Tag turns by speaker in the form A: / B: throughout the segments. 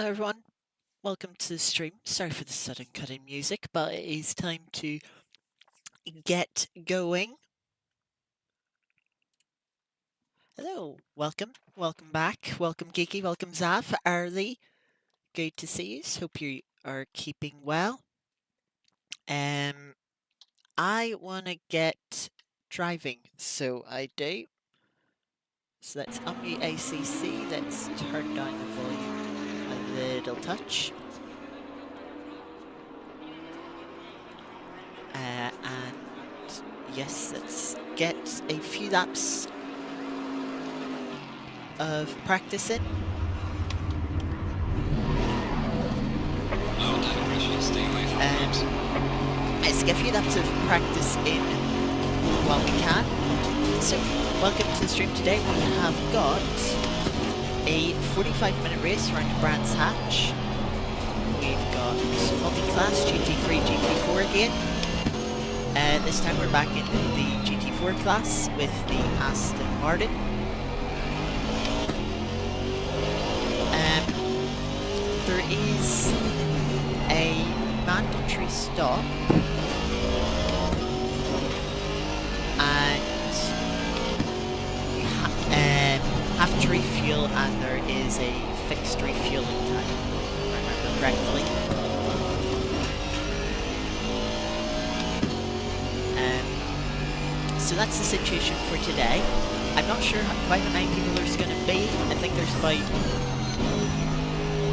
A: everyone, welcome to the stream. Sorry for the sudden cut in music, but it is time to get going. Hello, welcome back, welcome Geeky, welcome Zav, Arlie, good to see you, hope you are keeping well. I want to get driving, so I do. So let's unmute ACC, let's turn down the volume a little touch. And yes, let's get a few laps of practice in. Let's get a few laps of practice in while we can. So, welcome to the stream today. We have got a 45-minute race around Brands Hatch. We've got Multiclass, GT3, GT4 again. This time we're back in the GT4 class with the Aston Martin. There is a mandatory stop and you have to refuel, and there is a fixed refueling time, if I remember correctly. So that's the situation for today. I'm not sure quite how many people there's going to be. I think there's about,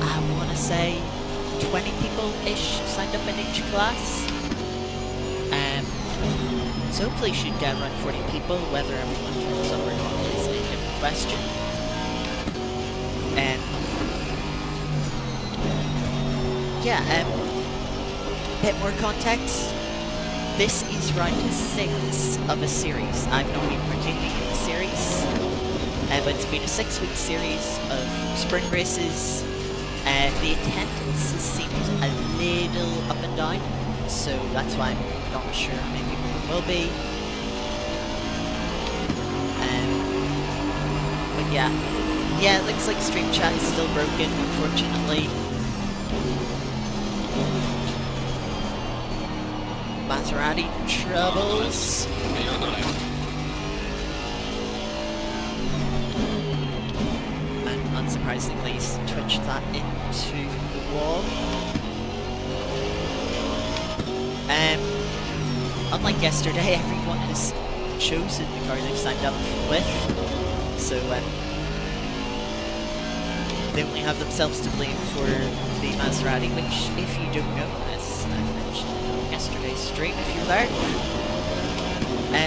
A: I want to say, 20 people-ish signed up in each class. So hopefully you should get around 40 people. Whether everyone turns up or not is a different question. A bit more context. This is round 6 of a series. I've not been partaking in the series, but it's been a 6-week series of sprint races. The attendance has seemed a little up and down, so that's why I'm not sure how many people there will be. But yeah, it looks like stream chat is still broken, unfortunately. Maserati troubles. And unsurprisingly, twitched that into the wall. Unlike yesterday, everyone has chosen the car they've signed up with, so they only have themselves to blame for the Maserati, which, if you don't know, as I mentioned in yesterday's stream, if you're there,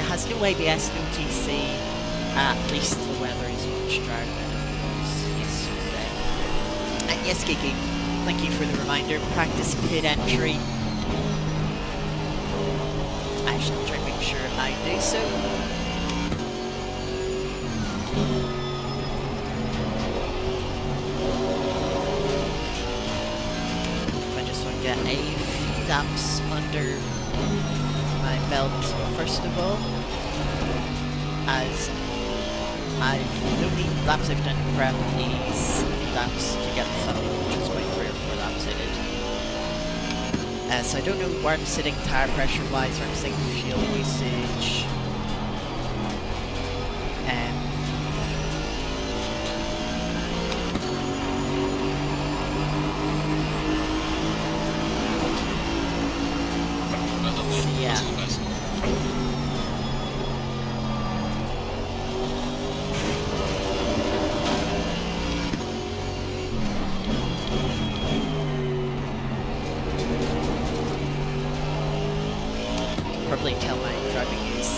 A: has no ABS, no TC, at least the weather is much drier than it was yesterday. And yes, Kiki, thank you for the reminder, practice pit entry. I shall try to make sure I do so. I just want to get a few laps under my belt first of all, as the only laps I've done in prep is laps to get the thumbnail, which was about 3 or 4 laps I did. So I don't know where I'm sitting tire pressure wise, where I'm sitting fuel usage. Probably tell my driving is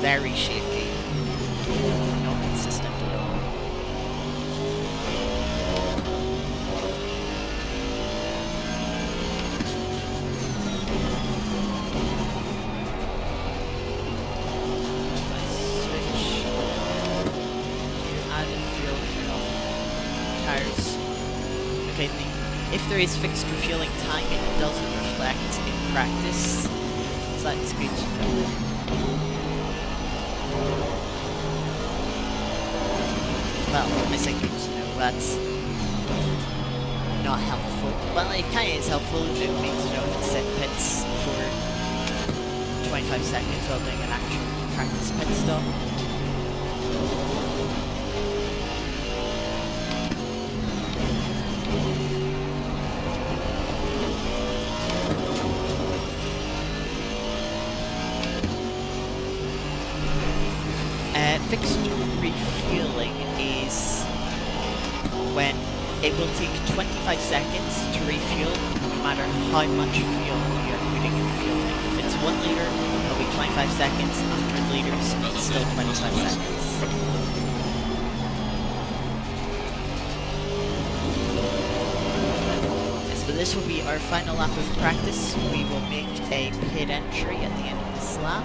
A: very shaky, not consistent at all. If I switch, add the fuel, turn off tires. Okay, if there is fixed refueling time, it doesn't reflect in practice. So that's good to know. Well, I say good to know, that's not helpful. Well, it kind of is helpful. It means you don't have to sit in pits for 25 seconds while doing an actual practice pit stop. Fixed refueling is when it will take 25 seconds to refuel, no matter how much fuel you're putting in the fuel tank. If it's 1 liter, it'll be 25 seconds. 100 liters, it's still 25 seconds. So this will be our final lap of practice. We will make a pit entry at the end of this lap.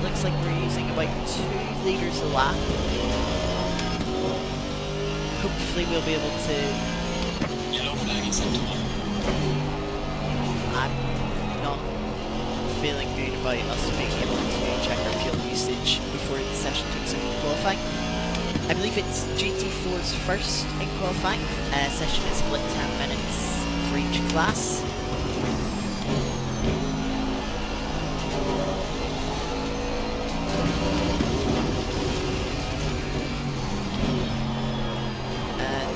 A: Looks like we're using about 2 liters a lap. Hopefully we'll be able to...
B: Yellow flag is set to 1.
A: I'm not feeling good about us being able to check our fuel usage before the session takes over qualifying. I believe it's GT4's first in qualifying. Session is split 10 minutes for each class.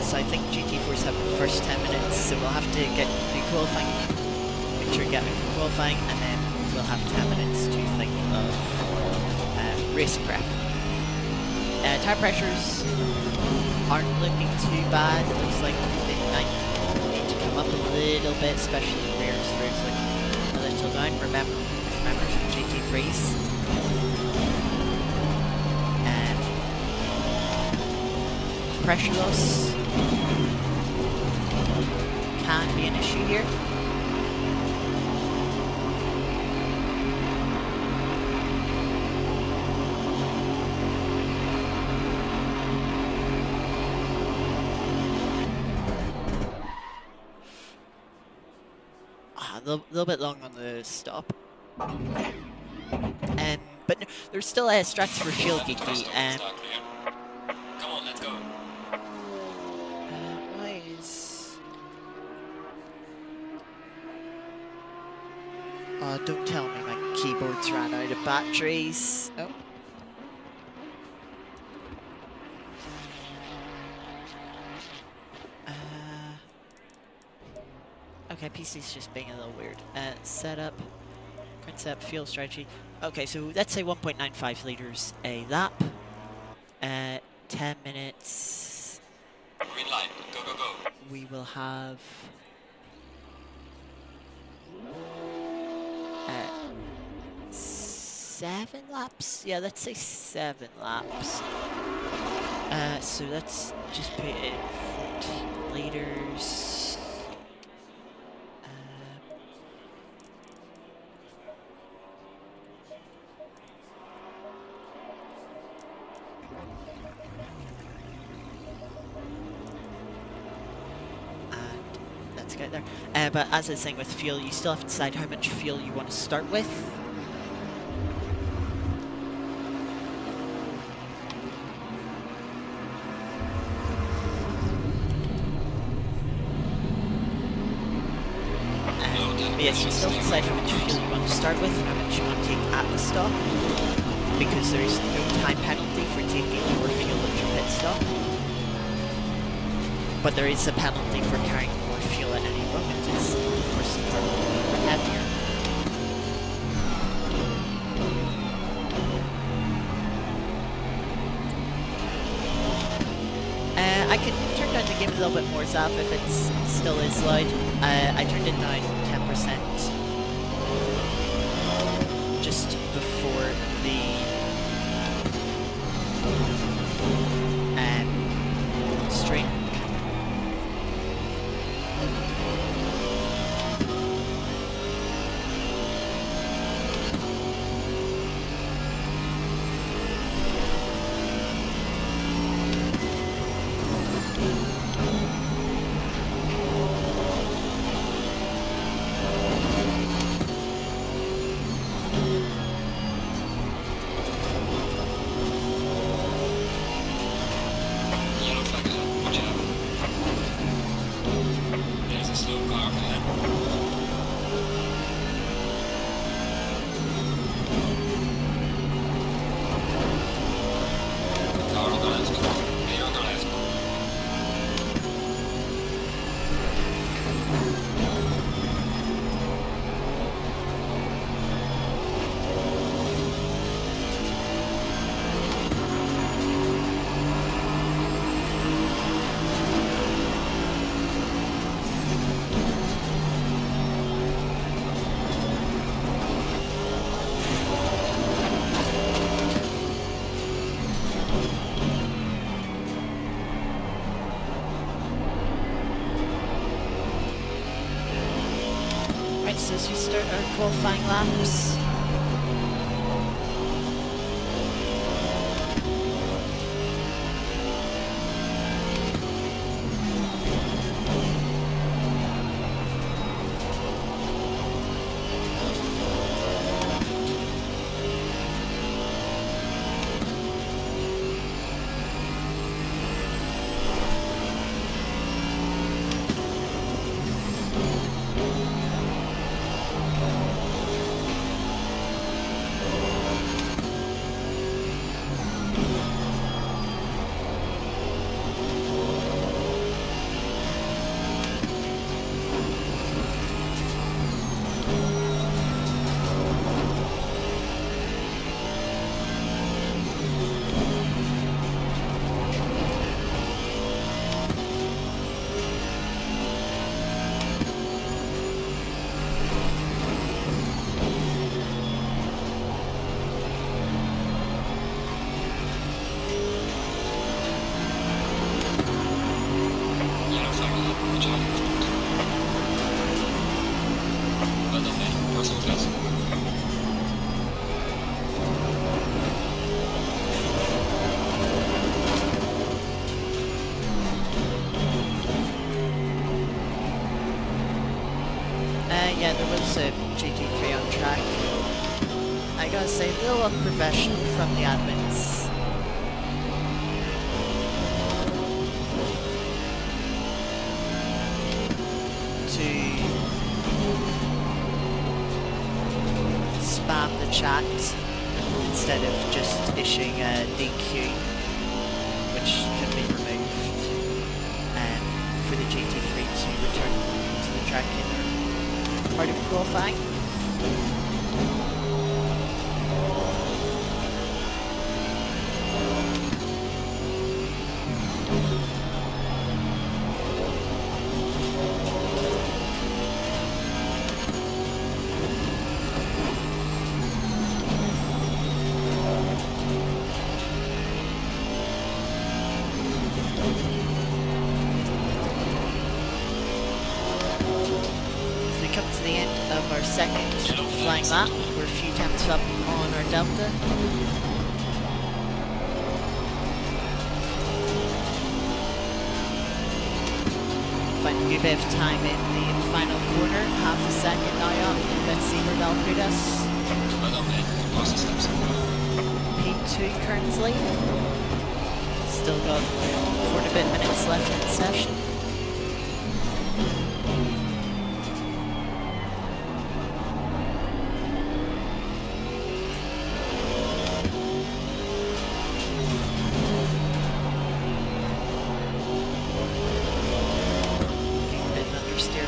A: So I think GT4s have the first 10 minutes, so we'll have to get the qualifying, make sure we get it for qualifying, and then we'll have 10 minutes to think of race prep. Tire pressures aren't looking too bad. It looks like they might need to come up a little bit, especially the rears. The rears look a little down. Remember from GT3s. Pressure loss can be an issue here. A little bit long on the stop. But no, there's still strats for fuel geeky.
B: Come on, let's go.
A: Why is... Oh, don't tell me my keyboard's ran out of batteries. Oh. Okay, PC's just being a little weird. Setup, current setup, fuel strategy. Okay, so let's say 1.95 liters a lap. 10 minutes.
B: Green light, go, go, go.
A: We will have 7 laps. Yeah, let's say 7 laps. So let's just put in 14 liters. Get there. But as I was saying with fuel, you still have to decide how much fuel you want to start with. But yes, you still have to decide how much fuel you want to start with and how much you want to take at the stop, because there's no time penalty for taking more fuel at your pit stop. But there is a penalty for carrying more fuel at any moment, as of course the car will be heavier. I could turn down the game a little bit more, Zaf, if it still is loud. I turned it down 10% just before the stream. our qualifying laps.
B: Yellow flag ahead. Watch out in front. Well done, mate. Personal best.
A: Yeah, there was a GT3 on track. I gotta say, a little unprofessional from the admins. To spam the chat instead of just issuing a DQ, which can be removed, for the GT3 to return to the track in their part of qualifying. Come to the end of our second flying lap. We're a few tenths up on our delta. Find a good bit of time in the final corner, half a second now up. Let's see where that'll put us.
B: Well done, mate. You've lost the steps so far.
A: P2 currently. Still got 4 and a bit minutes left in the session.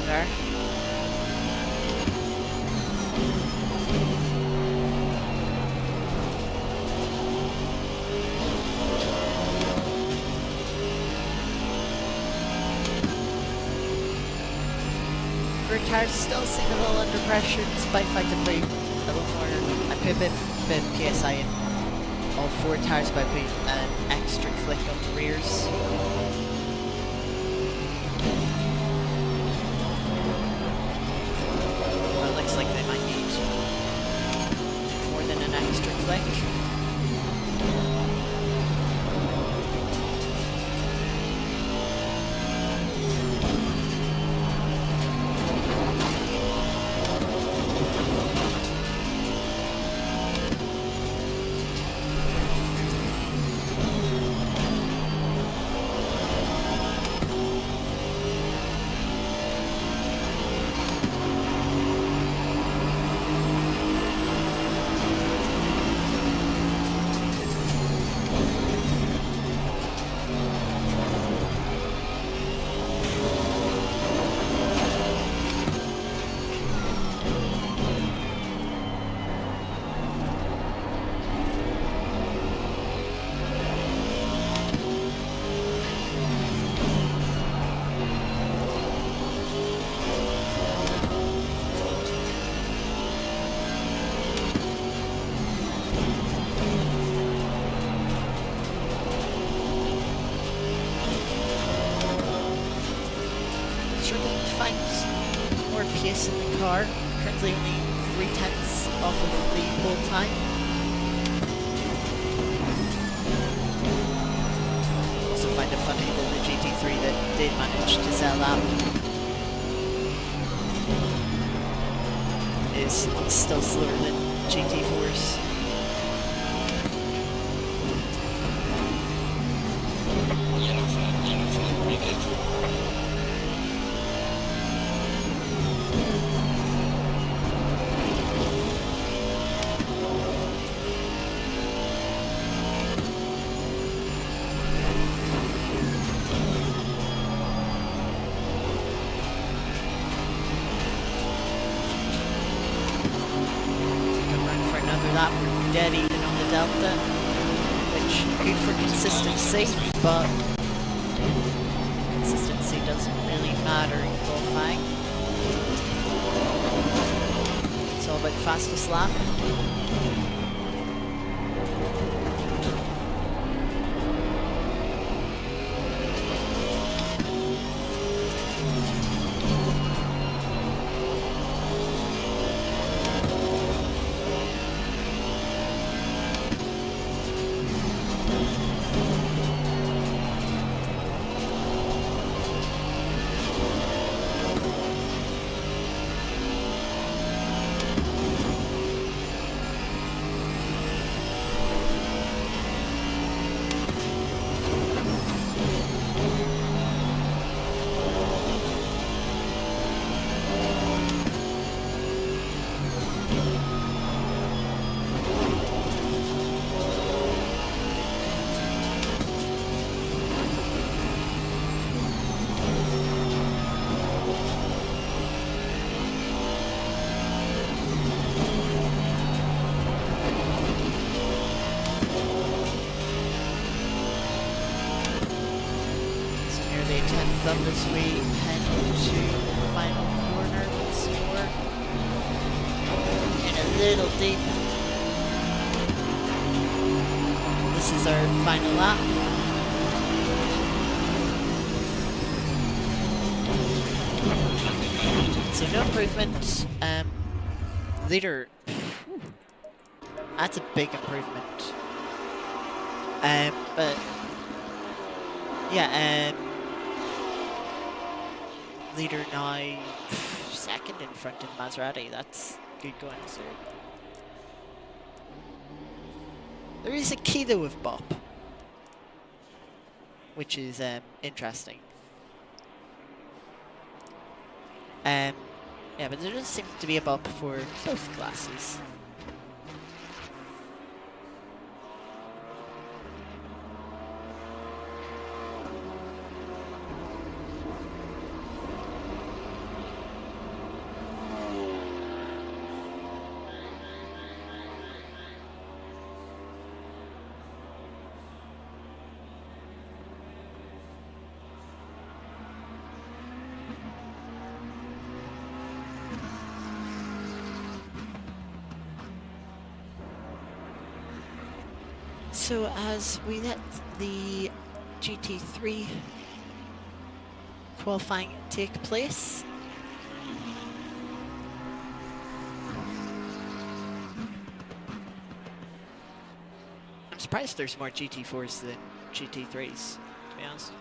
A: There. Rear tires still seem a little under pressure despite the fact I put a little more. I put a bit of PSI in all 4 tires by putting an extra click on the rears. Looks like they might need more than an extra click. Struggling to find more pace in the car. currently only 3/10 off of the pole time. Also find it funny that the GT3 that did manage to sell out is still slower than GT4s.
B: Yellow flag, be careful.
A: Lap, we're dead even on the Delta, which good for consistency, but consistency doesn't really matter in qualifying. It's all about fastest lap. Up as we head to the final corner once more. And a little deep. This is our final lap. So no improvement. Leader. That's a big improvement. But yeah, leader now second in front of Maserati. That's good going, sir. There is a kilo with Bop, which is interesting. Yeah, but there doesn't seem to be a Bop for both classes. So as we let the GT3 qualifying take place, I'm surprised there's more GT4s than GT3s, to be honest.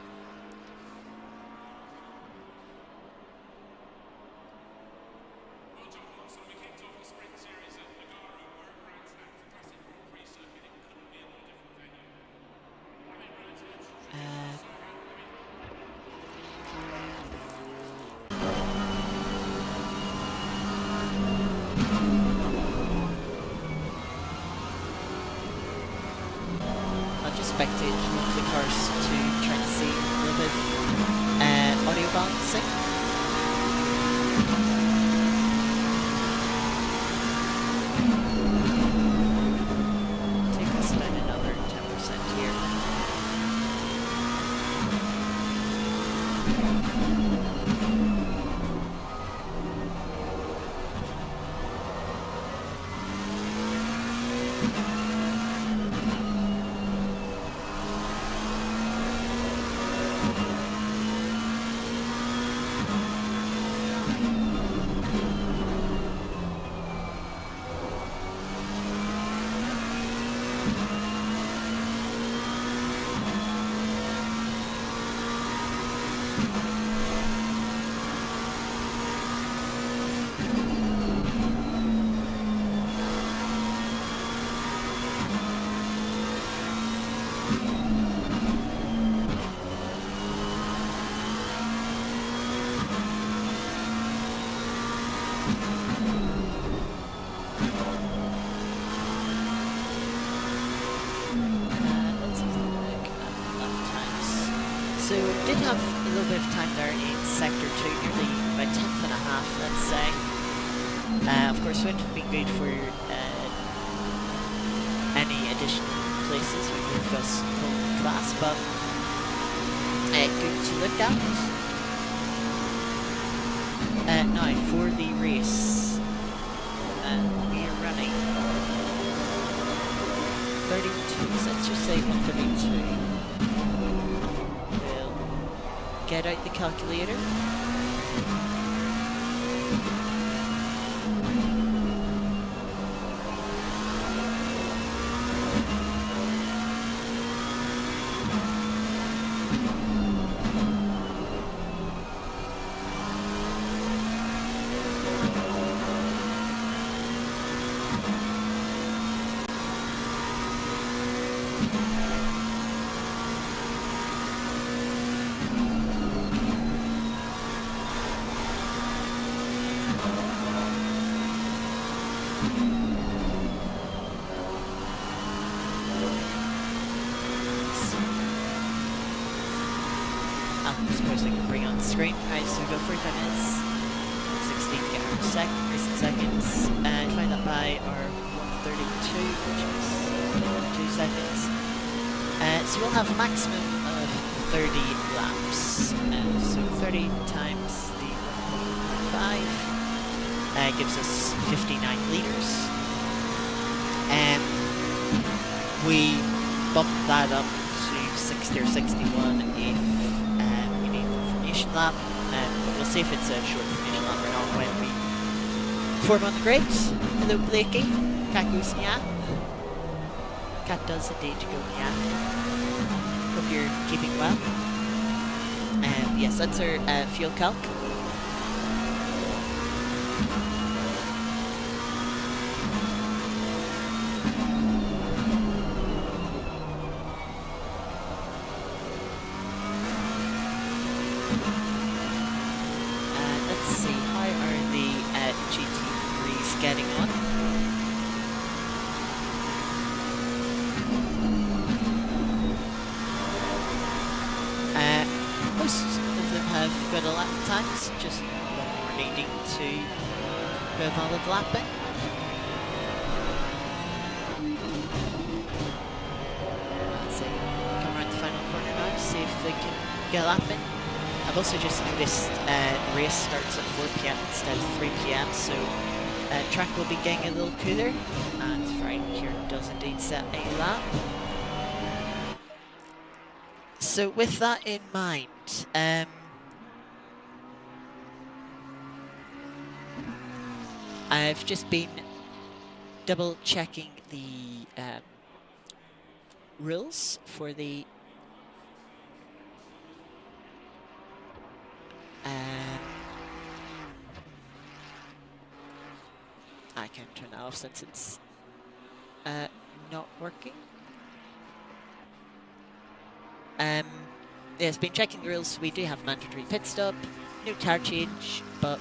A: Spectate Multiclass to try and see a little bit of audio balancing. Take us down another 10% here. So did have a little bit of time there in sector 2, nearly about 10th and a half, let's say. Of course, wouldn't have been good for any additional places. We moved us Multiclass, but good to look at. Now for the race, we are running 32. Let's just say 132. We'll get out the calculator. I suppose I can bring on the screen. Right, so we go 45 minutes, 16 to get our racing seconds, and find that by our 132, which is 2 seconds. So we'll have a maximum of 30 laps. So 30 times the 1.5 gives us 59 litres. We bump that up to 60 or 61 if lap, but we'll see if it's a short formation lap or not when we form on the grid. Hello Blakey, cat goes nya. Cat does indeed go nya. Hope you're keeping well. Yes, that's our fuel calc. Let's see, how are the GT3s getting on? Most of them have got a lap times, just one more needing to go a valid lapping. Let's see, come around the final corner now, see if they can get a lap in. I've also just noticed the race starts at 4 PM instead of 3 PM, so track will be getting a little cooler, and Frank here does indeed set a lap. So with that in mind, I've just been double checking the rules for the I can't turn that off since it's not working. Yes, been checking the rules. We do have mandatory pit stop, no tire change, but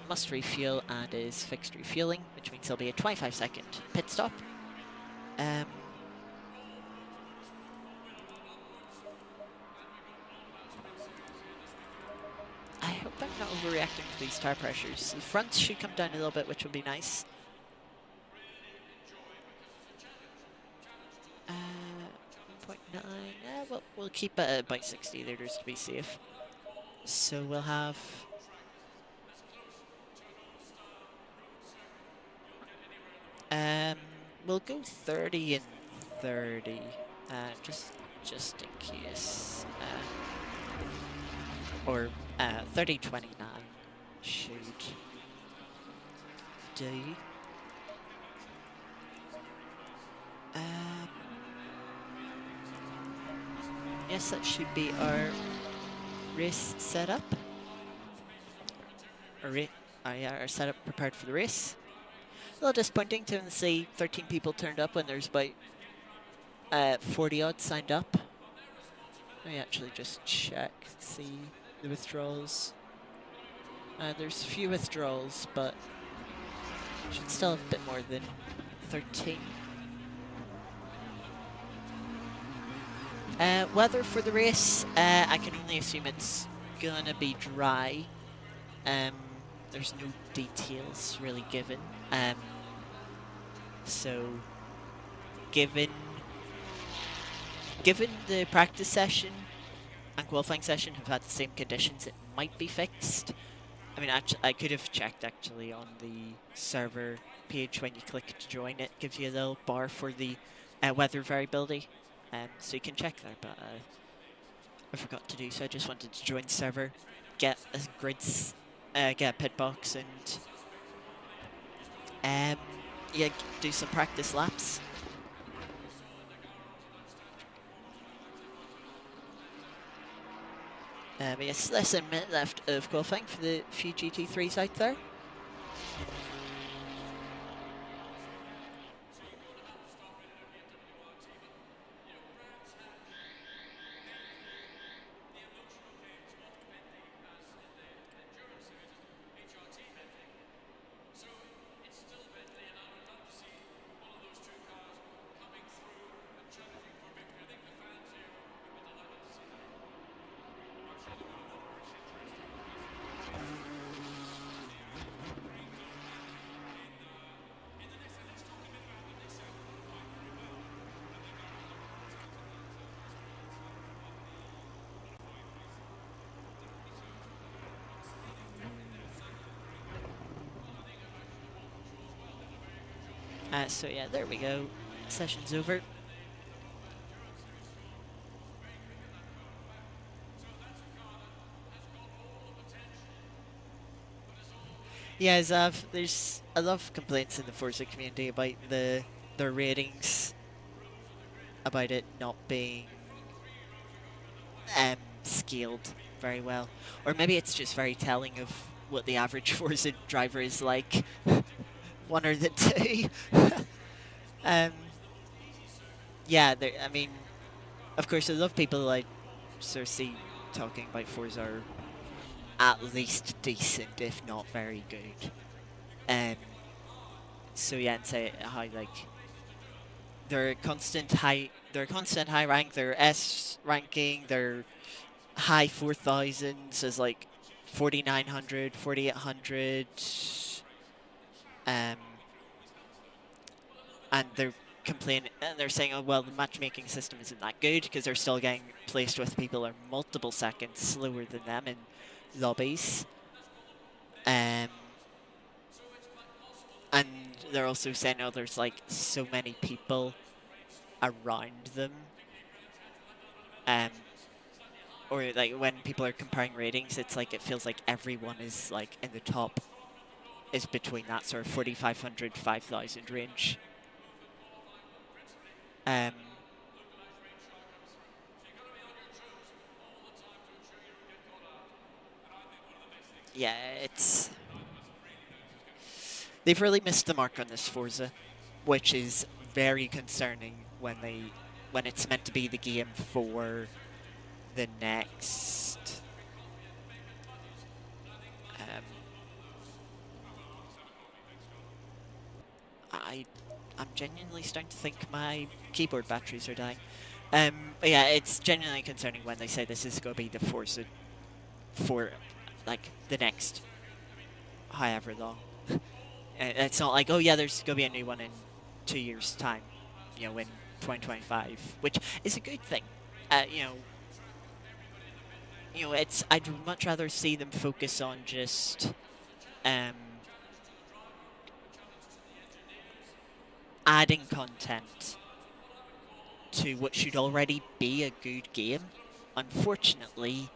A: must refuel and is fixed refueling, which means there'll be a 25-second pit stop. I hope I'm not overreacting to these tire pressures. The fronts should come down a little bit, which will be nice. 1.9, well, we'll keep it at about 60 litres to be safe. So we'll have... we'll go 30 and 30, just in case. Or 30-29 should do. Yes, that should be our race setup. Our setup prepared for the race. A little disappointing to see 13 people turned up when there's about 40 odd signed up. Let me actually just check, see the withdrawals. There's a few withdrawals, but should still have a bit more than 13. Weather for the race, I can only assume it's gonna be dry. Um, there's no details really given. So, given the practice session and qualifying session have had the same conditions, it might be fixed. I mean, actually, I could have checked actually on the server page when you click to join. It gives you a little bar for the weather variability, so you can check there. But I forgot to do so. I just wanted to join the server, get a grids, get a pit box, and yeah, do some practice laps. But yes, less than a minute left of qualifying for the few GT3s out there. So yeah, there we go. Session's over. Yeah, Zav, there's a lot of complaints in the Forza community about their ratings, about it not being scaled very well. Or maybe it's just very telling of what the average Forza driver is like. One or the two. Yeah, I mean, of course, a lot of people like Cersei talking about Forza are at least decent, if not very good. So yeah, and say how like their constant high rank, their S ranking, their high 4,000s is like 4,900, 4,800, and they're complaining, and they're saying, oh well, the matchmaking system isn't that good because they're still getting placed with people who are multiple seconds slower than them in lobbies. And they're also saying, oh, there's like so many people around them. Or like when people are comparing ratings, it's like it feels like everyone is like in the top is between that sort of 4,500, 5,000 range. Yeah, they've really missed the mark on this Forza, which is very concerning when it's meant to be the game for the next. I'm genuinely starting to think my keyboard batteries are dying. But yeah, it's genuinely concerning when they say this is going to be the Forza for like the next however long. It's not like, oh yeah, there's going to be a new one in 2 years' time, you know, in 2025, which is a good thing. I'd much rather see them focus on just adding content to what should already be a good game. Unfortunately,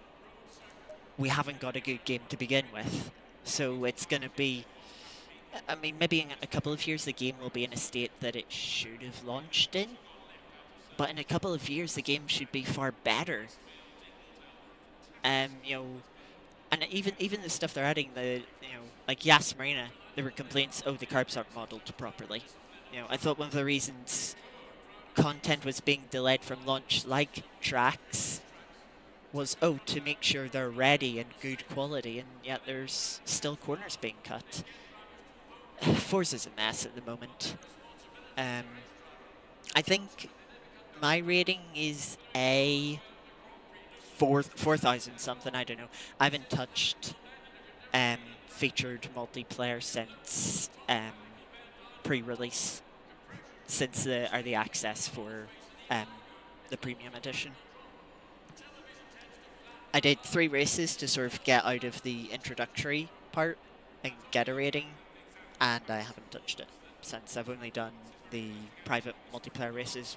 A: we haven't got a good game to begin with, so it's going to be. I mean, maybe in a couple of years the game will be in a state that it should have launched in, but in a couple of years the game should be far better. You know, and even the stuff they're adding, like Yas Marina, there were complaints, oh, the carbs aren't modeled properly. You know, I thought one of the reasons content was being delayed from launch, like tracks, was, oh, to make sure they're ready and good quality, and yet there's still corners being cut. Forza's a mess at the moment. I think my rating is a 4,000 something. I don't know. I haven't touched featured multiplayer since pre-release, since the early access for the premium edition. I did 3 races to sort of get out of the introductory part and get a rating, and I haven't touched it since. I've only done the private multiplayer races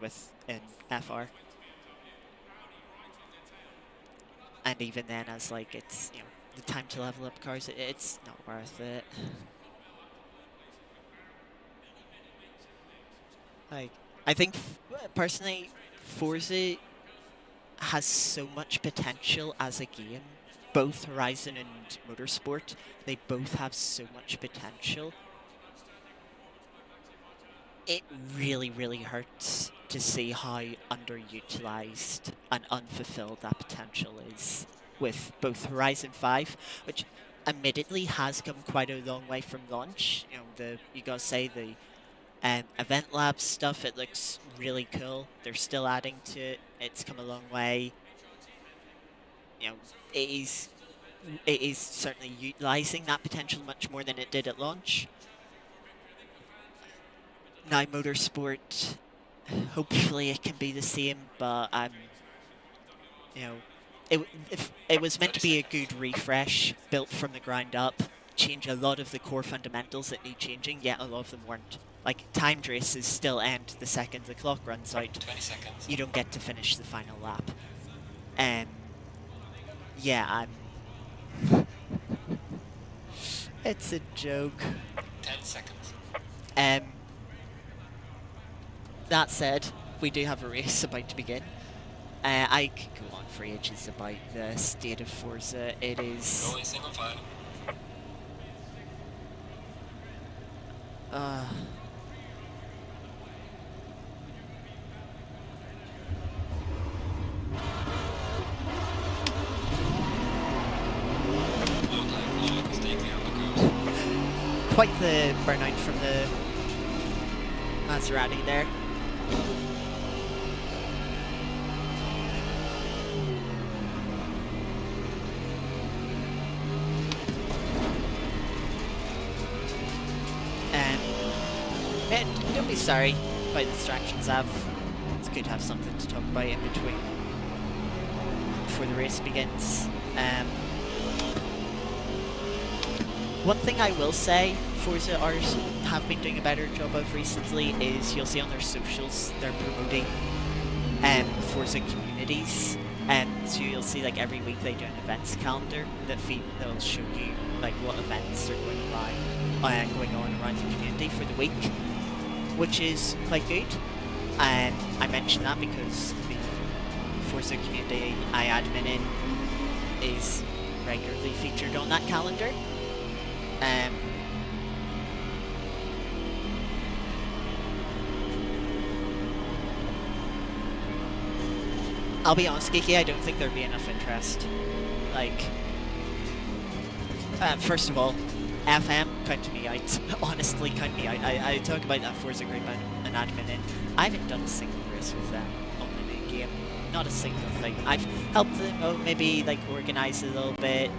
A: in FR. And even then, as like, it's, you know, the time to level up cars, it's not worth it. Like, I think, personally, Forza has so much potential as a game. Both Horizon and Motorsport, they both have so much potential. It really, really hurts to see how underutilized and unfulfilled that potential is with both Horizon 5, which admittedly has come quite a long way from launch. You know, you gotta say the Event Lab stuff, it looks really cool. They're still adding to it. It's come a long way. You know, it is certainly utilizing that potential much more than it did at launch. Now Motorsport, hopefully it can be the same, but you know, if it was meant to be a good refresh, built from the ground up, change a lot of the core fundamentals that need changing, yet a lot of them weren't. Like, timed races still end the second the clock runs out.
B: 20 seconds.
A: You don't get to finish the final lap. Yeah, it's a joke.
B: 10 seconds.
A: That said, we do have a race about to begin. I could go on for ages about the state of Forza. It is...
B: Go in single file.
A: Quite the burnout from the Maserati there. Don't be sorry about the distractions. It's good to have something to talk about in between before the race begins. One thing I will say, Forza Rs have been doing a better job of recently is you'll see on their socials they're promoting Forza communities. So you'll see, like, every week they do an events calendar that'll show you like what events are going on around the community for the week, which is quite good. And I mention that because the Forza community I admin in is regularly featured on that calendar. I'll be honest, Geeky, I don't think there'd be enough interest. Like, first of all, FM, count me out. Honestly, count me out. I talk about that Forza group and admin in. I haven't done a single race with them on the new game. Not a single thing. I've helped them maybe like organise a little bit,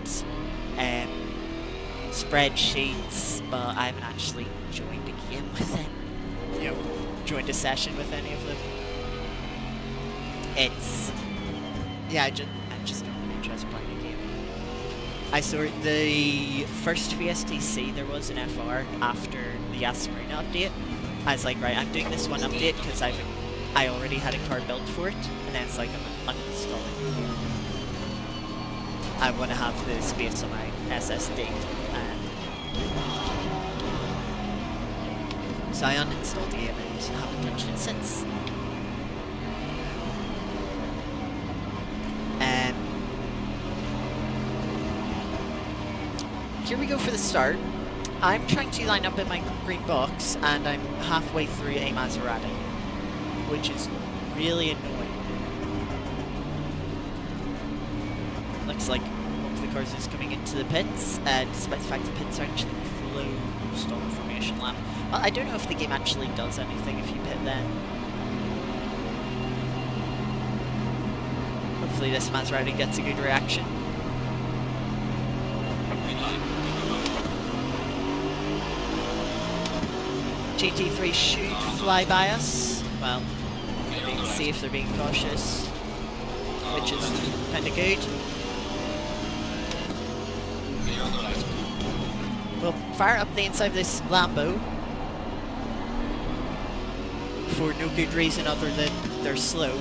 A: spreadsheets, but I haven't actually joined a game with them. You know, joined a session with any of them. Yeah, I just don't have interest playing a game. I saw the first VSTC there was in FR after the Yas Marina update. I was like, right, I'm doing this one update because I already had a car built for it, and then it's like I'm uninstalling. I want to have the space on my SSD. So I uninstalled the game and haven't touched it since. Here we go for the start. I'm trying to line up in my green box, and I'm halfway through a Maserati, which is really annoying. Looks like one of the cars is coming into the pits, despite the fact the pits are actually closed on the formation lap. Well, I don't know if the game actually does anything if you pit then. hopefully this Maserati gets a good reaction.
B: Green light.
A: GT3 should fly by us. Well,
B: Clear on the
A: let's
B: left.
A: see if they're being cautious,
B: Car on
A: which
B: the
A: is
B: left.
A: kind of good.
B: Clear on the left.
A: We'll fire up the inside of this Lambo for no good reason other than they're slow.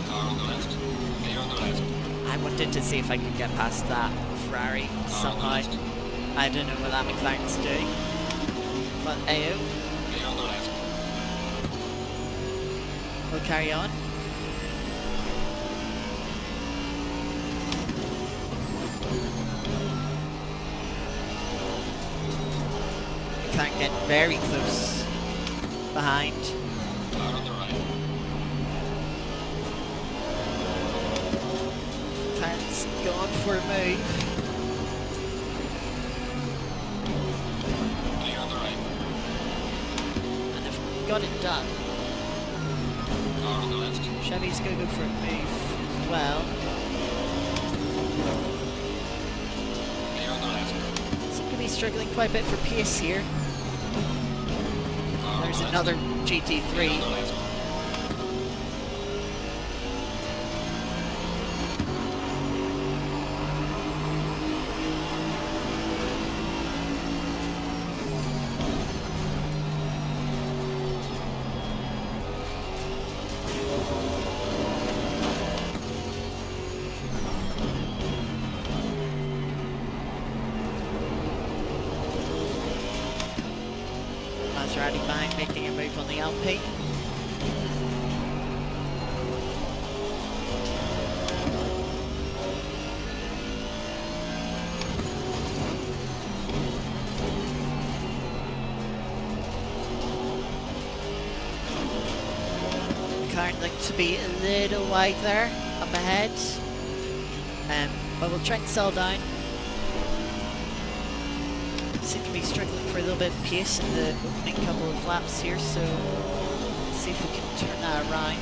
B: Car on the left. Clear on the left.
A: I wanted to see if I could get past that Ferrari
B: Car on the
A: somehow.
B: left.
A: I don't know what that McLaren's doing. But AO,
B: Clear on the left.
A: we'll carry on. McLaren getting very close behind.
B: Car on the right.
A: McLaren's gone for a move.
B: Clear on the right.
A: And they've got it done.
B: Car on the left.
A: Chevy's going to go for a move as well.
B: Clear on the left.
A: Seem to be struggling quite a bit for pace here.
B: Car on
A: There's
B: the left.
A: another
B: Clear on the
A: GT3.
B: left.
A: Maserati behind making a move on the Alpine. McLaren look to be a little wide there, up ahead. But we'll try and settle down. Seem to be struggling for a little bit of pace in the opening couple of laps here, so let's see if we can turn that around.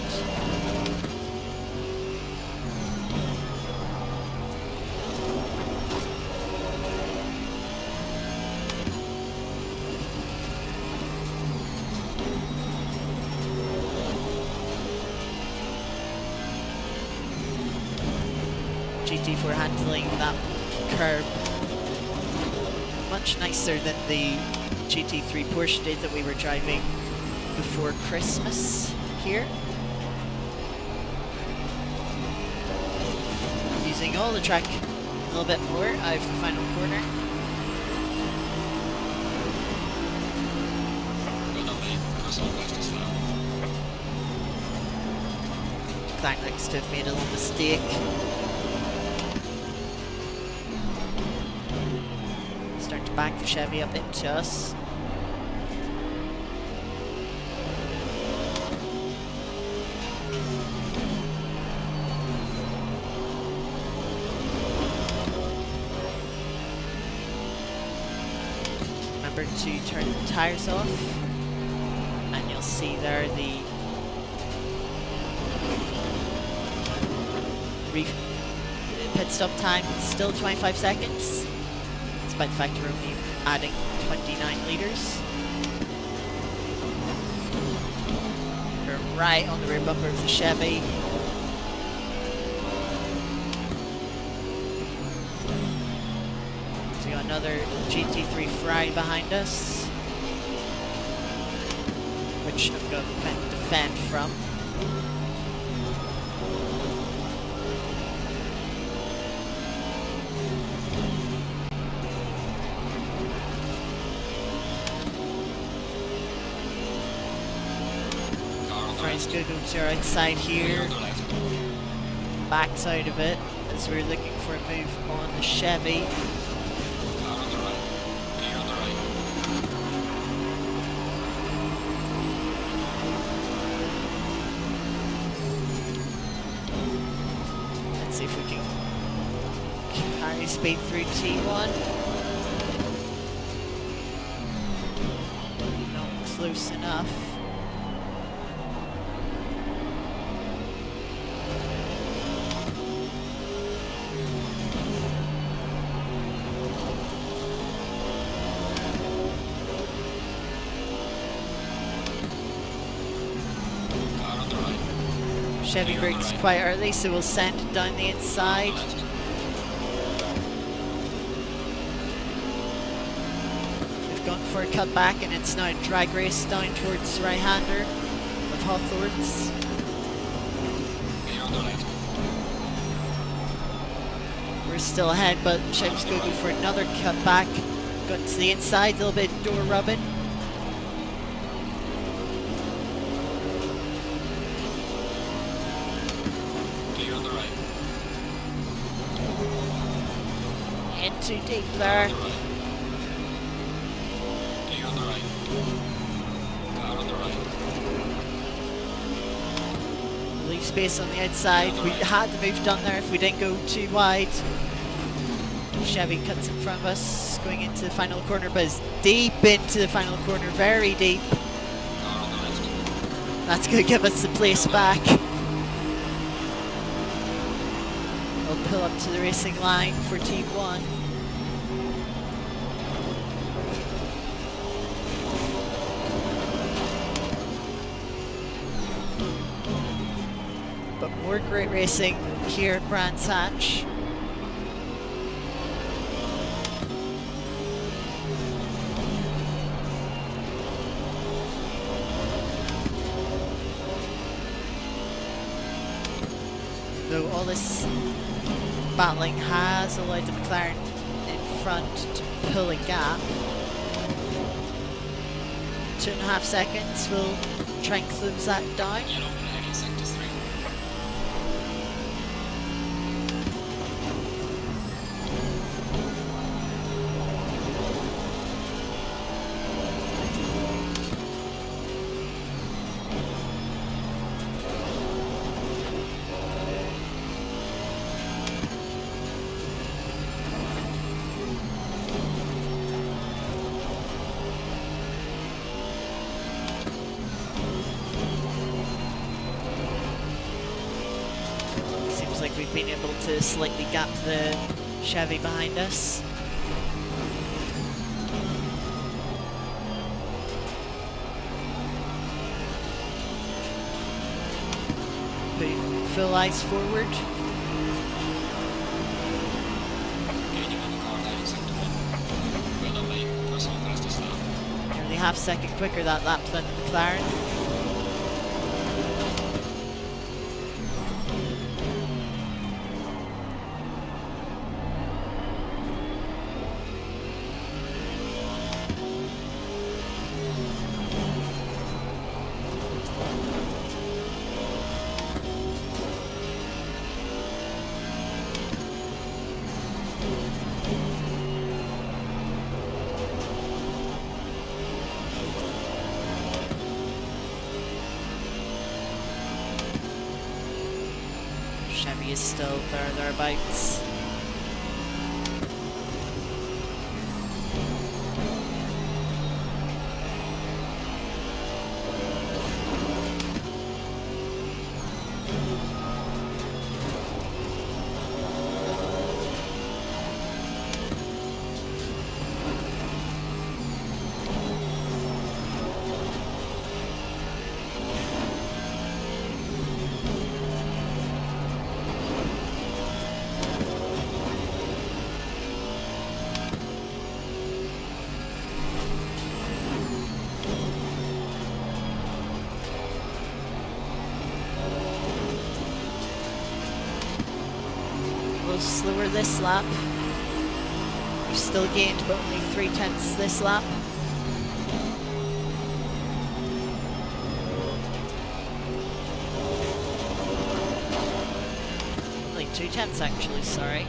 A: GT4 handling that curb much nicer than the GT3 Porsche did that we were driving before Christmas here. Using all the track a little bit more out of the final corner.
B: Good on me. Personal fastest lap.
A: Clark looks to have made a little mistake. Start to back the Chevy up into us. Remember to turn the tires off, and you'll see there the pit stop time is still 25 seconds. Despite the fact we're only adding 29 litres. We're right on the rear bumper of the Chevy. So we got another GT3 Ferrari behind us, which I'm going to kind of defend from. Ferrari's good to our outside here, back side of it, as we're looking for a move on the Chevy.
B: Car on the right. Clear on the right.
A: Let's see if we can carry speed through T1. close enough.
B: Car on the right.
A: Chevy brakes quite early, so we'll send it down the inside.
B: Left.
A: We've gone for a cut back, and it's now a drag race down towards the right-hander of Hawthorns.
B: Clear on the left.
A: We're still ahead, but Chevy's going to go for another cut back. Got to the inside, a little bit door rubbing.
B: Clear on the right.
A: In too deep
B: Car
A: there.
B: on the right. Clear on the right. Car on the right.
A: Leave space on the outside. We had to move down there if we didn't go too wide. Chevy cuts in front of us, going into the final corner, but it's deep into the final corner, very deep.
B: Car on the left.
A: That's going to give us the place back. We'll pull up to the racing line for Team 1. But more great racing here at Brands Hatch. Though all this battling has allowed the McLaren in front to pull a gap. 2.5 seconds will try and close that down.
B: Yellow flag in sector 3.
A: Seems like we've been able to slightly gap the Chevy behind us. Put full eyes forward.
B: Gaining on the car line in sector 1. Well done, mate. Personal fastest lap.
A: Nearly half second quicker that lap than the McLaren. Chevy is still thereabouts. Slower this lap. We've still gained but only 0.3 this lap. Only 0.2 actually, sorry.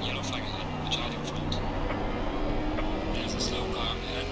B: Yellow flag ahead, watch out in front. There's a slow car ahead.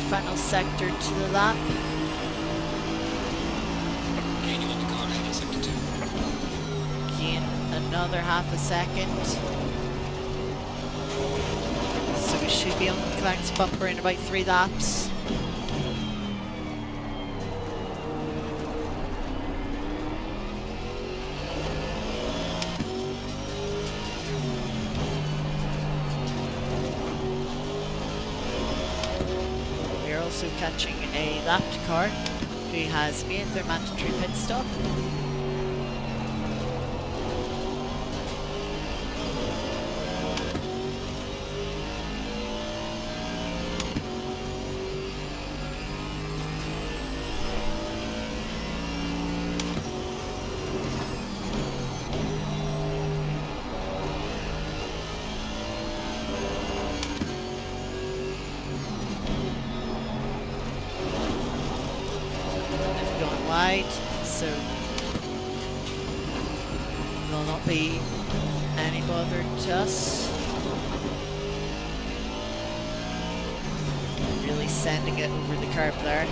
A: final sector to the lap.
B: Gaining on the car ahead in sector 2.
A: Gain another half a second. So we should be on the McLaren's bumper in about 3 laps. We're also catching a lapped car who has made their mandatory pit stop. Wide, so will not be any bother to us. Really sending it over the curb there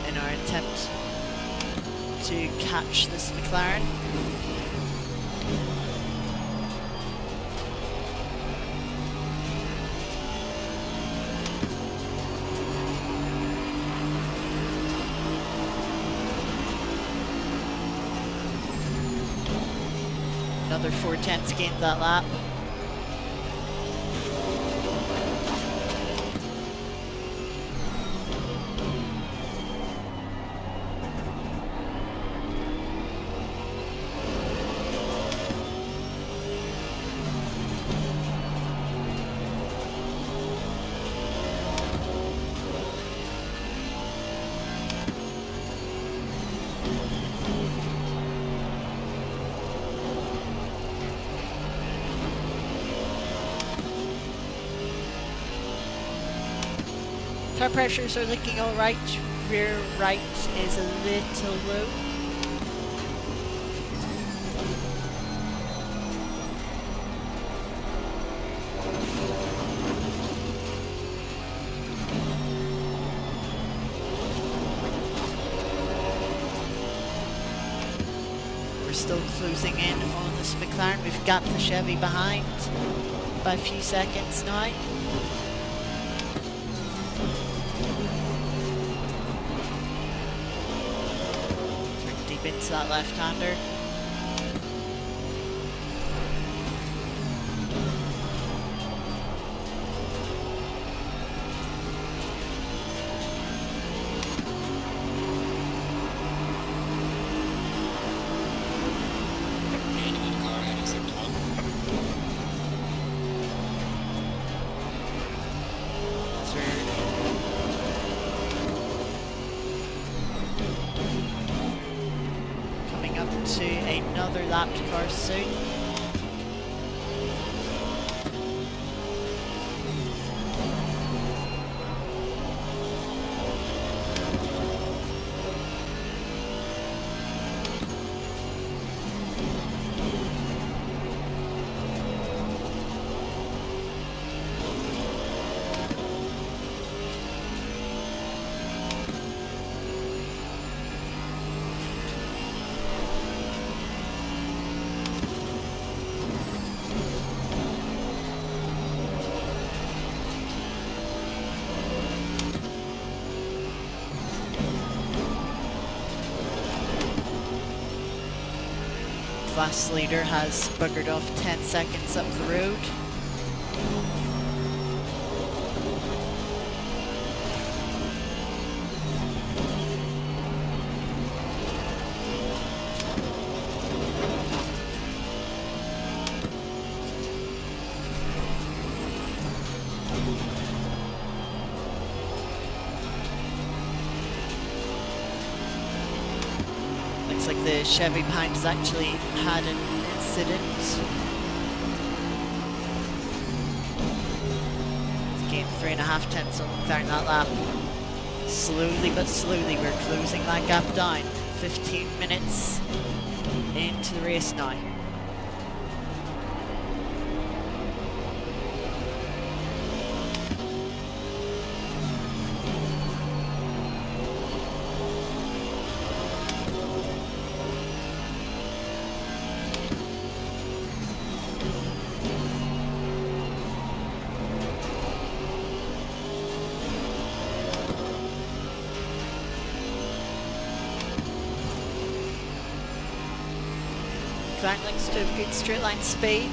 A: in our attempt to catch this McLaren. Another 4/10 gained that lap. Tire pressures are looking alright. Rear right is a little low. We're still closing in on this McLaren. We've got the Chevy behind by a few seconds now. Into that left-hander.
B: Gaining on the car ahead in sector 1.
A: To another lapped car soon. Class leader has buggered off 10 seconds up the road. Looks like the Chevy behind has actually had an incident. It's gained 3.5 tenths on McLaren that lap. Slowly but slowly we're closing that gap down. 15 minutes into the race now. McLaren looks to have good straight line speed.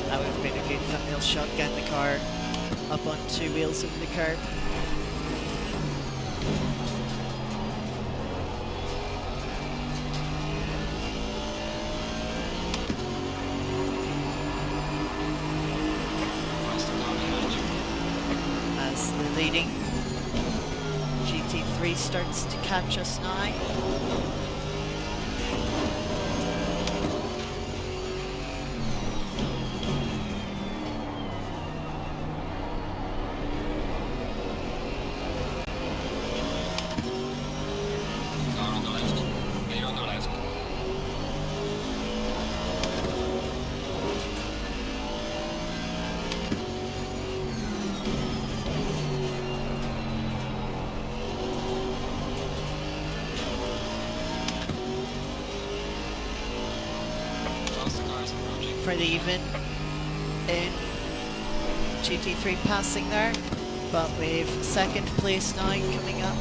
A: That would have been a good thumbnail shot, getting the car up on two wheels over the curb. As the leading GT3 starts to catch us now. For the even in GT3 passing there, but we've second place now coming up.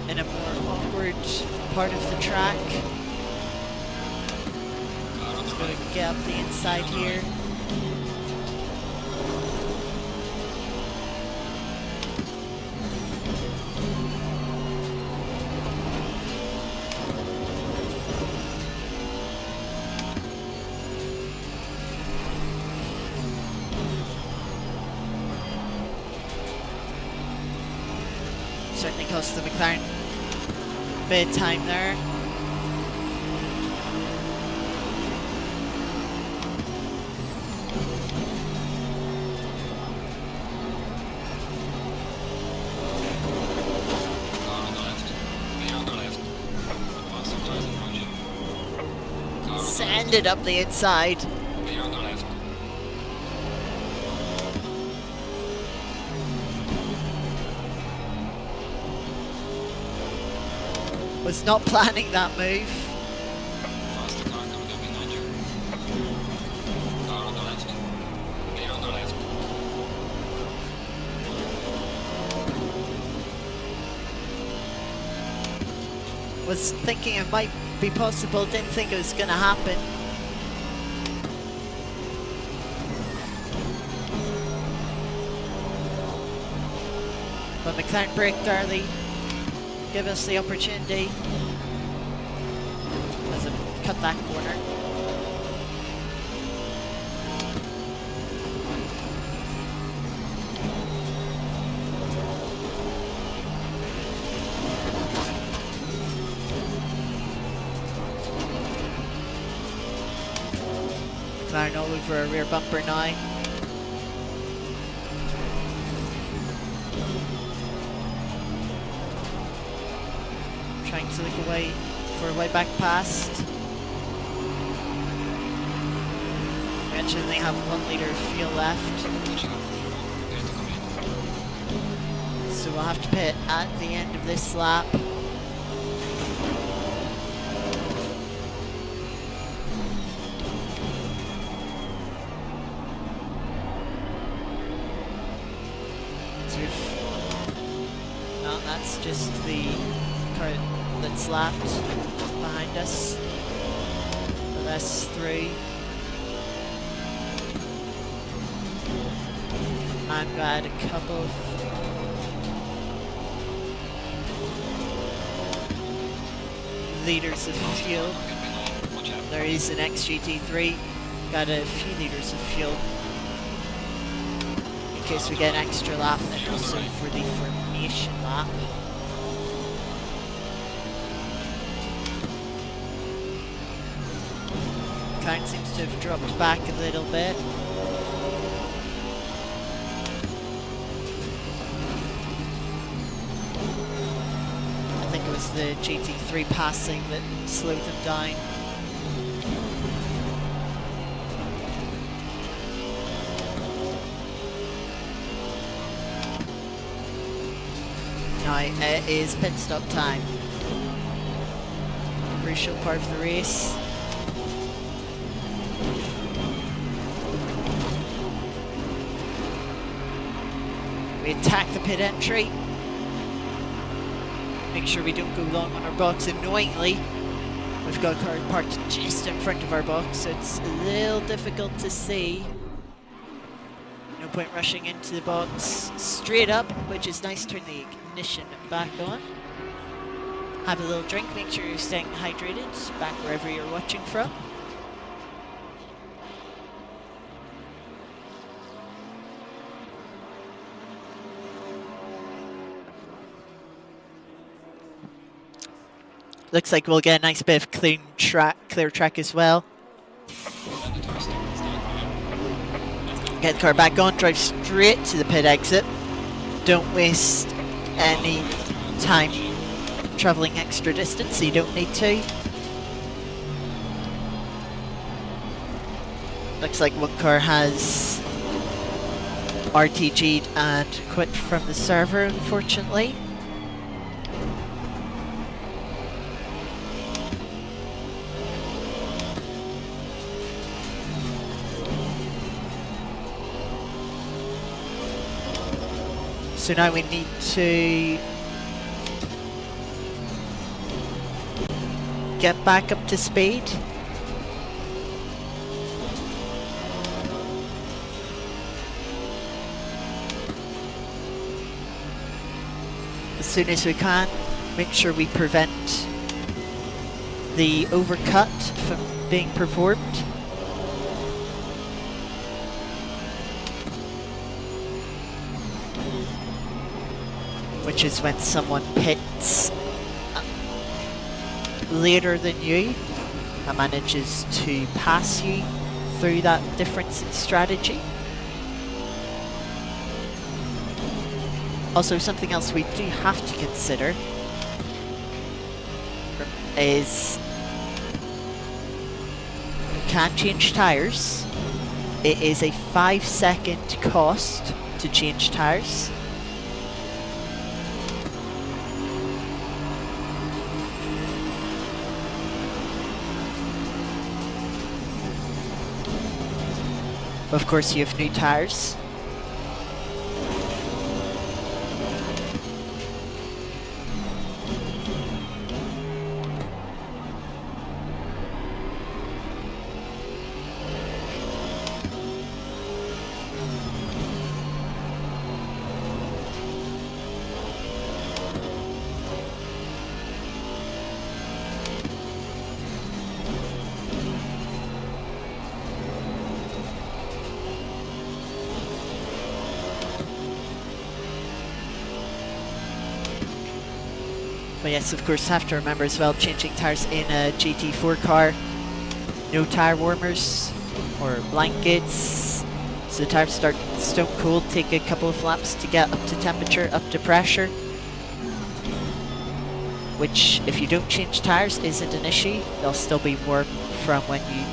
A: In a more awkward part of the track. Just going to get up the inside here. Certainly cost the McLaren a bit of time there. Sanded up the inside. Was not planning that move.
B: Faster car coming up behind you. Car on the left. Clear on the left.
A: Was thinking it might be possible, didn't think it was going to happen. But McLaren braked early. Give us the opportunity as I cut that corner. McLaren all over a rear bumper now. Trying to look away for a way back past. Mentioned they have 1 litre of fuel left. So we'll have to pit at the end of this lap. So no, that's just the car that's lapped behind us. The S3. I'm glad a couple of litres of fuel. There is an XGT3. Got a few litres of fuel in case we get an extra lap, and also for the formation lap. Count seems to have dropped back a little bit. the GT3 passing that slowed them down. Now it is pit stop time. Crucial part of the race. We attack the pit entry. Make sure we don't go long on our box. Annoyingly, we've got a car parked just in front of our box, so it's a little difficult to see. No point rushing into the box straight up, which is nice. Turn the ignition back on. Have a little drink, make sure you're staying hydrated, back wherever you're watching from. Looks like we'll get a nice bit of clear track as well. Get the car back on, drive straight to the pit exit. Don't waste any time travelling extra distance, so you don't need to. Looks like one car has RTG'd and quit from the server, unfortunately. So now we need to get back up to speed. As soon as we can, make sure we prevent the overcut from being performed. Which is when someone pits later than you and manages to pass you through that difference in strategy. Also, something else we do have to consider is you can change tyres. It is a 5-second cost to change tyres. Of course, you have new tyres. But yes, of course, have to remember as well, changing tyres in a GT4 car, no tyre warmers or blankets, so the tyres start stone cold, take a couple of laps to get up to temperature, up to pressure, which if you don't change tyres isn't an issue. They'll still be warm from when you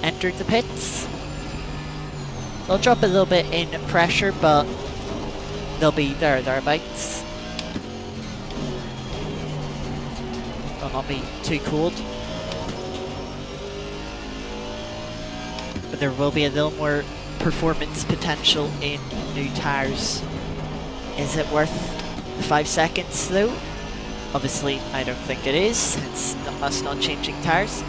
A: entered the pits. They'll drop a little bit in pressure, but they'll be thereabouts. They'll not be too cold. But there will be a little more performance potential in new tyres. Is it worth the 5 seconds though? Obviously, I don't think it is. It's us not changing tyres.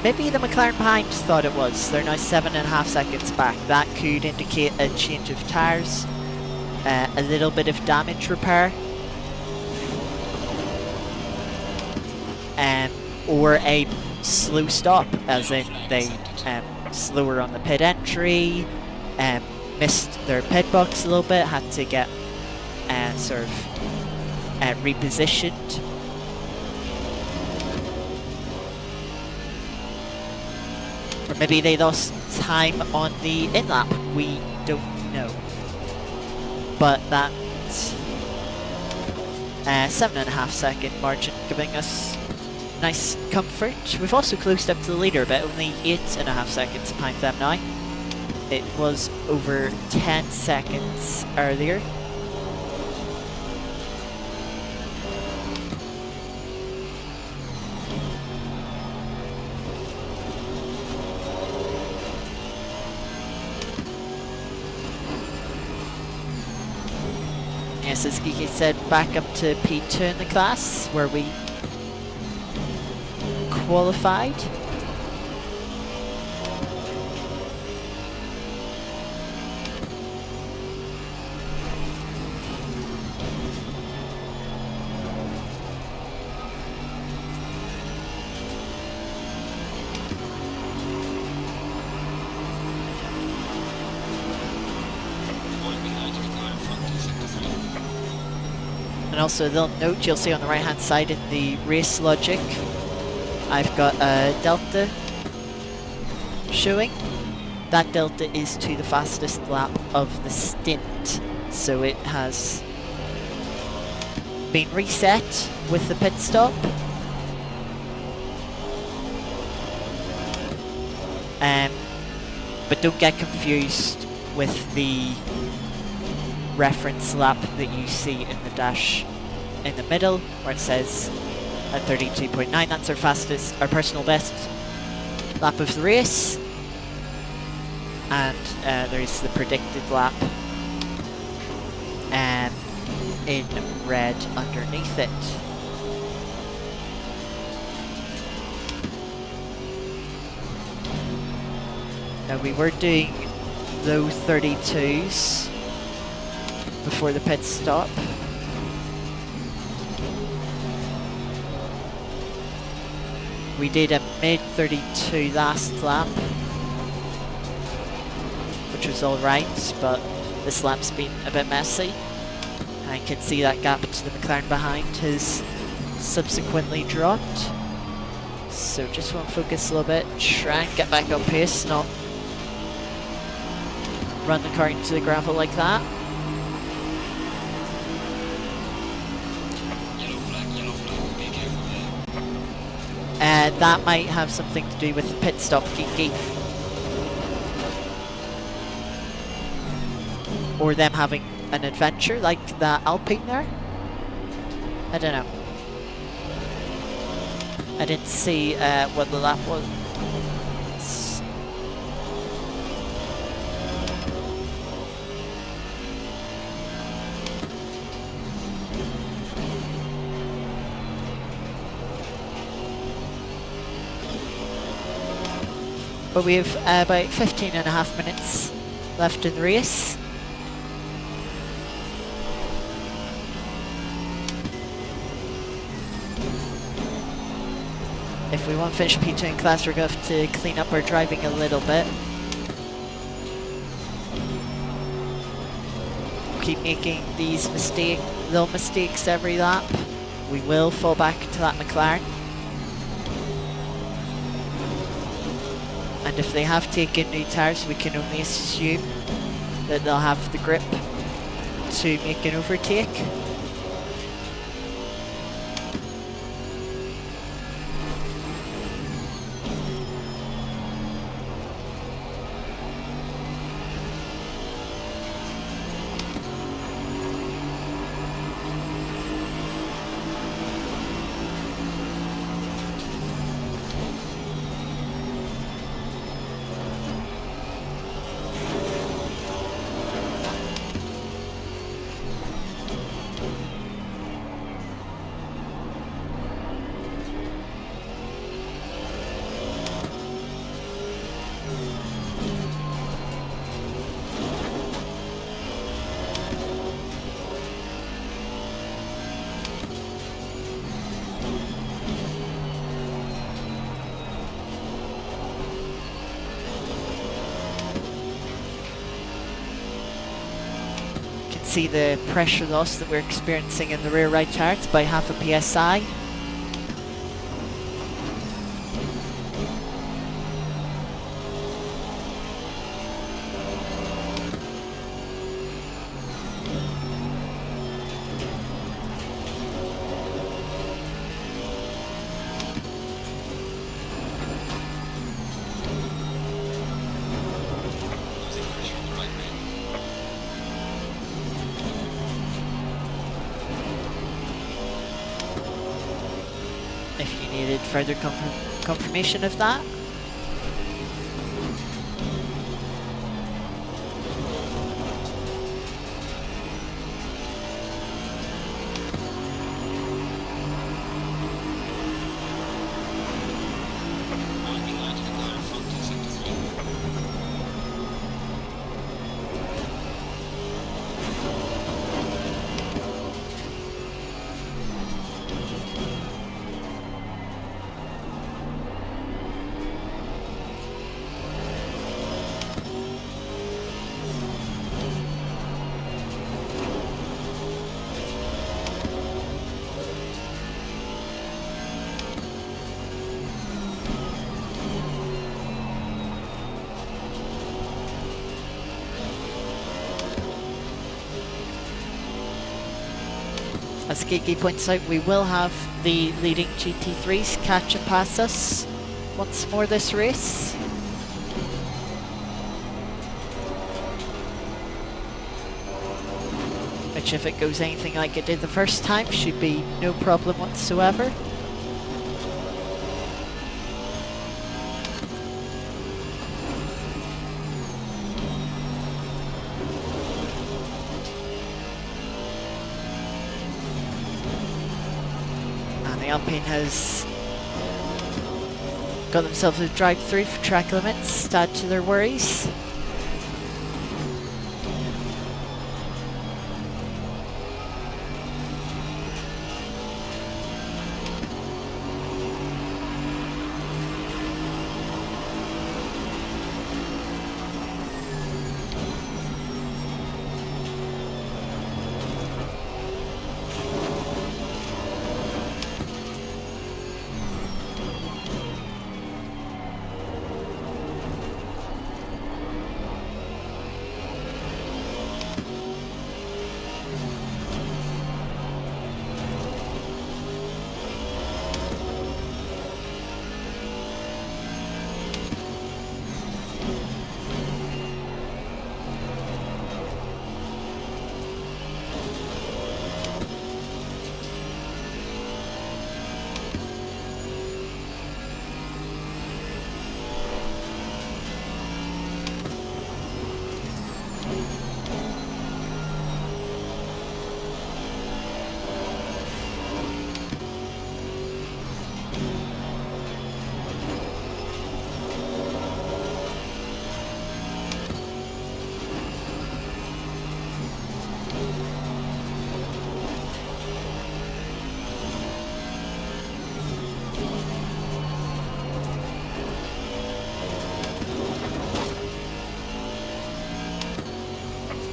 A: Maybe the McLaren behind thought it was. They're now 7.5 seconds back. That could indicate a change of tyres, a little bit of damage repair, or a slow stop, as in they slower on the pit entry, missed their pit box a little bit, had to get sort of repositioned. Or maybe they lost time on the in-lap, we don't know. But that 7.5 second margin, giving us nice comfort. We've also closed up to the leader, but only 8.5 seconds behind them now. It was over 10 seconds earlier. Yes, as Geeky said, back up to P2 in the class, where we qualified. And also, they'll note, you'll see on the right hand side in the race logic, I've got a delta showing. That delta is to the fastest lap of the stint, so it has been reset with the pit stop. But don't get confused with the reference lap that you see in the dash in the middle, where it says at 32.9, that's our fastest, our personal best lap of the race, and there's the predicted lap in red underneath it. Now we were doing low 32s before the pit stop. We did a mid 32 last lap, which was alright, but this lap's been a bit messy. I can see that gap to the McLaren behind has subsequently dropped. So just want to focus a little bit, try and get back on pace, not run the car into the gravel like that. That might have something to do with the pit stop, Geeky. Or them having an adventure like the Alpine there. I don't know. I didn't see what the lap was. But we have about 15.5 minutes left in the race. If we want to finish P2 in class, we're going to have to clean up our driving a little bit. Keep making these little mistakes every lap. We will fall back into that McLaren. And if they have taken new tyres, we can only assume that they'll have the grip to make an overtake. See the pressure loss that we're experiencing in the rear right tire. It's by 0.5 psi. further confirmation of that.
B: Falling behind to the car in front in sector 3.
A: As Kiki points out, we will have the leading GT3s catch and pass us once more this race. Which, if it goes anything like it did the first time, should be no problem whatsoever. The Alpine has got themselves a drive-through for track limits to add to their worries.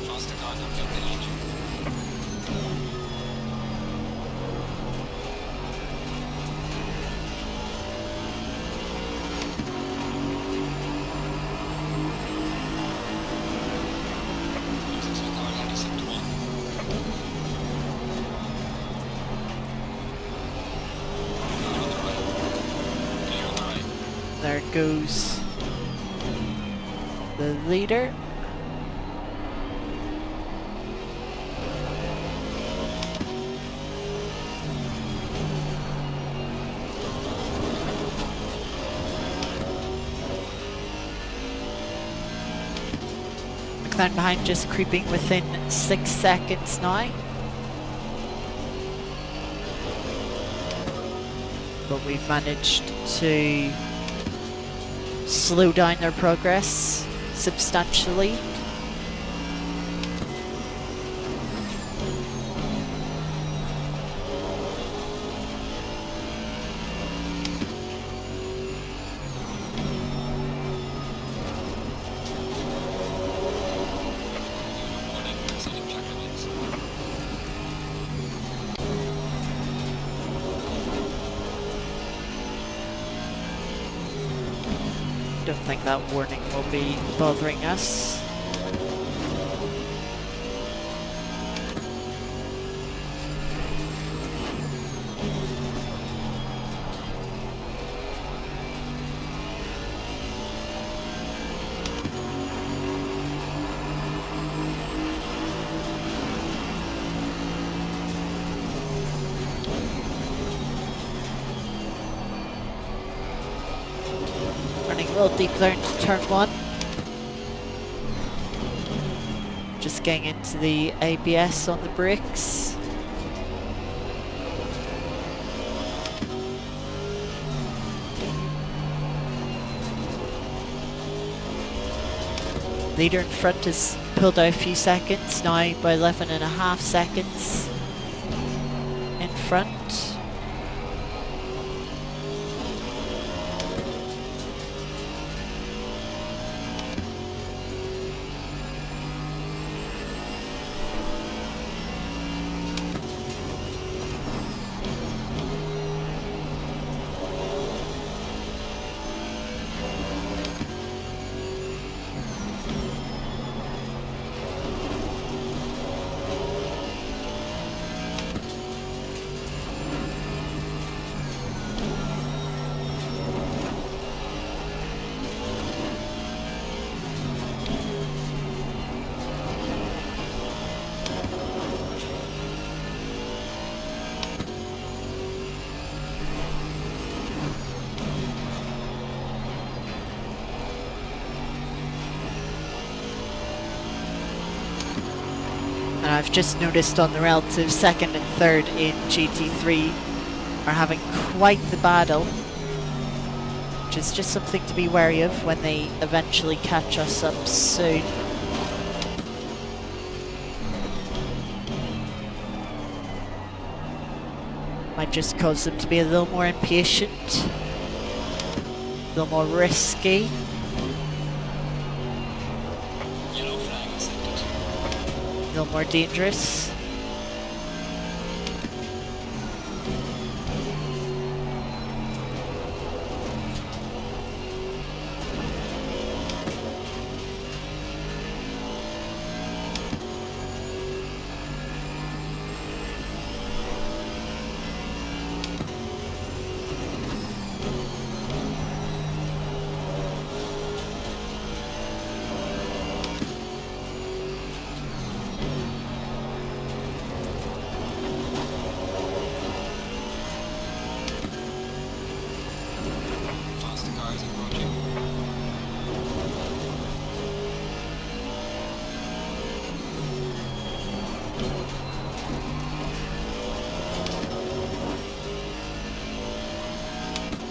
B: Faster car coming up behind you. Losing to the car ahead in sector 1. Car on the right. Clear on the right.
A: There goes the leader. McLaren behind, just creeping within 6 seconds now. But we've managed to slow down their progress substantially.
B: More than 4 second track limits.
A: Don't think that warning will be bothering us. little deep there into turn 1. Just getting into the ABS on the brakes. Leader in front has pulled out a few seconds, now by 11.5 seconds in front. And I've just noticed on the relative second and third in GT3 are having quite the battle, which is just something to be wary of when they eventually catch us up soon. Might just cause them to be a little more impatient, a little more risky. A little more dangerous.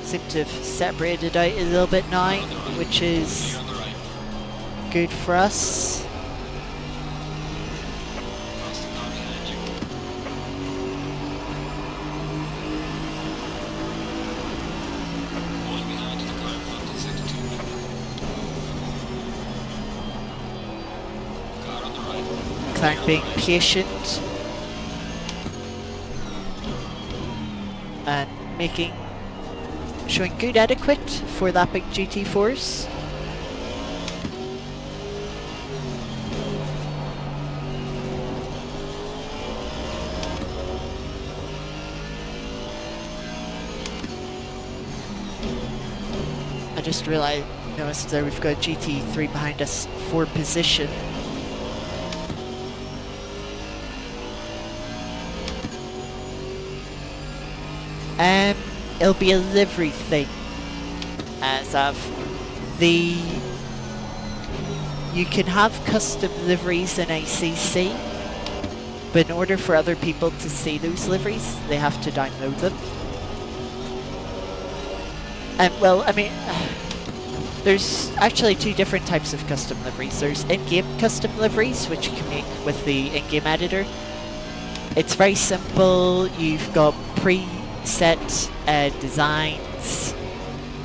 A: Seem to have separated out a little bit now, which is good for us. McLaren being patient and showing good etiquette for that big GT4s. I just noticed there we've got GT3 behind us for position. It'll be a livery thing, as of you can have custom liveries in ACC, but in order for other people to see those liveries, they have to download them. And well, I mean, there's actually two different types of custom liveries. There's in-game custom liveries, which you can make with the in-game editor. It's very simple. You've got preset designs.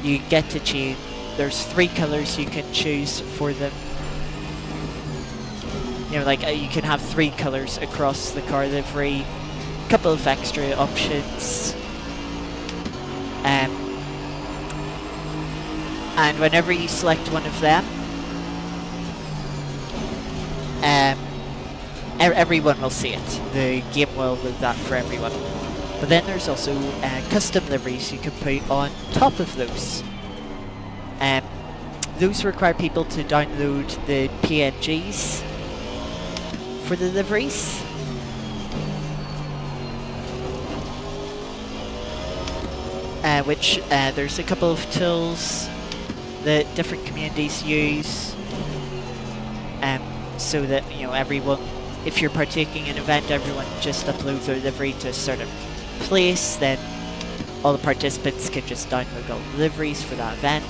A: You get to choose. There's 3 colors you can choose for them. You know, like you can have 3 colors across the car livery. A couple of extra options. And whenever you select one of them, everyone will see it. The game will do that for everyone. But then there's also custom liveries you can put on top of those. Those require people to download the PNGs for the liveries. Which there's a couple of tools that different communities use, so that, you know, everyone, if you're partaking in an event, everyone just uploads their livery to a certain place, then all the participants can just download all the liveries for that event.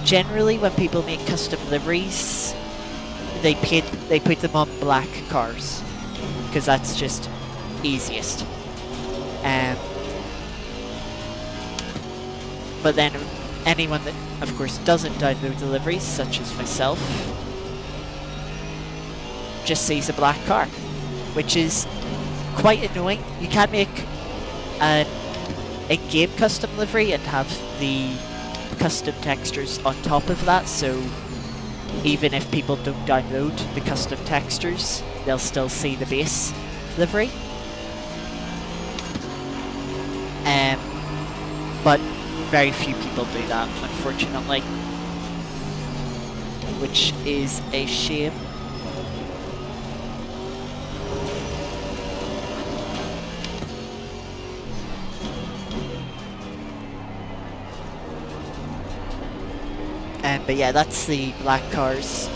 A: Generally, when people make custom liveries, they put them on black cars, because that's just easiest. But then anyone that, of course, doesn't download the liveries, such as myself, just sees a black car, which is quite annoying. You can make an in-game custom livery and have the custom textures on top of that, so even if people don't download the custom textures, they'll still see the base livery. But very few people do that, unfortunately, which is a shame. But yeah, that's the black cars.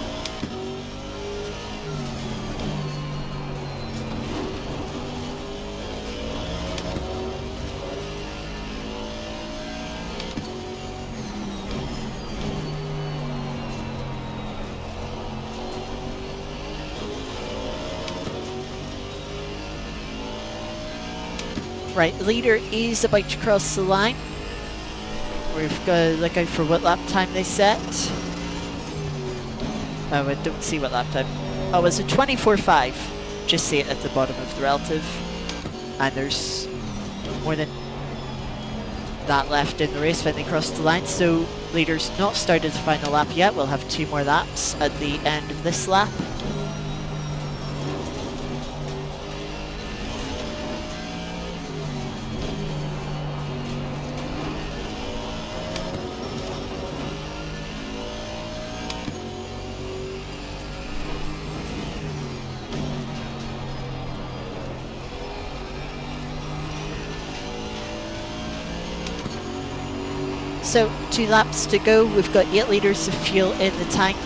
A: Right, leader is about to cross the line. We've got to look out for what lap time they set. Oh, I don't see what lap time. Oh, it's a 24.5. Just see it at the bottom of the relative. And there's more than that left in the race when they cross the line. So leader's not started the final lap yet. We'll have 2 more laps at the end of this lap. So 2 laps to go. We've got 8 litres of fuel in the tank.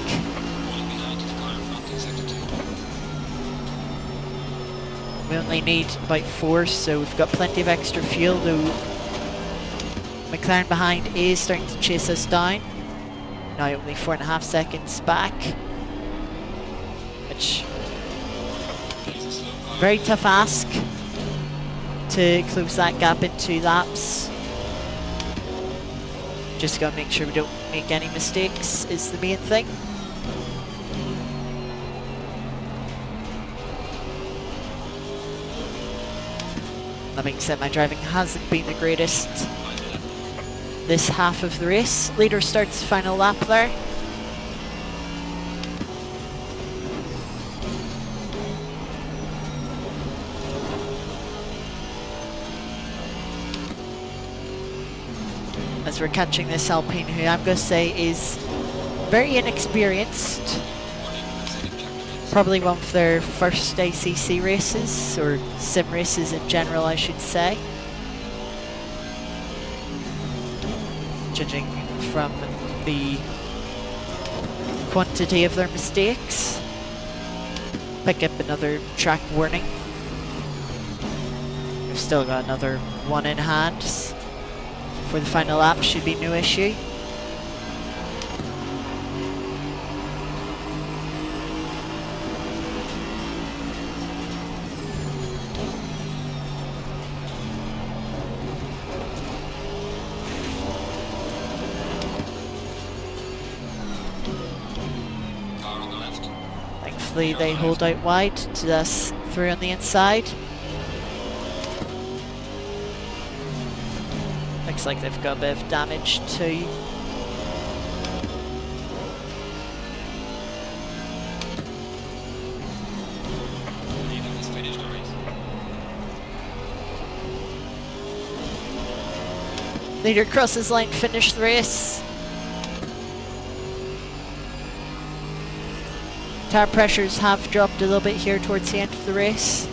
A: We only need about 4, so we've got plenty of extra fuel, though McLaren behind is starting to chase us down. Now only 4.5 seconds back, which very tough ask to close that gap in 2 laps. Just gotta make sure we don't make any mistakes is the main thing. That being said, my driving hasn't been the greatest this half of the race. Leader starts the final lap there. As we're catching this Alpine, who I'm going to say is very inexperienced. Probably one of their first ACC races, or sim races in general, I should say. Judging from the quantity of their mistakes. Pick up another track warning. We've still got another 1 in hand. For the final lap, should be no issue.
B: Car on the left.
A: Thankfully, they hold out wide to us through on the inside. Looks like they've got a bit of damage too.
B: Neither has finished the race.
A: Leader crosses line, finish the race. Tire pressures have dropped a little bit here towards the end of the race.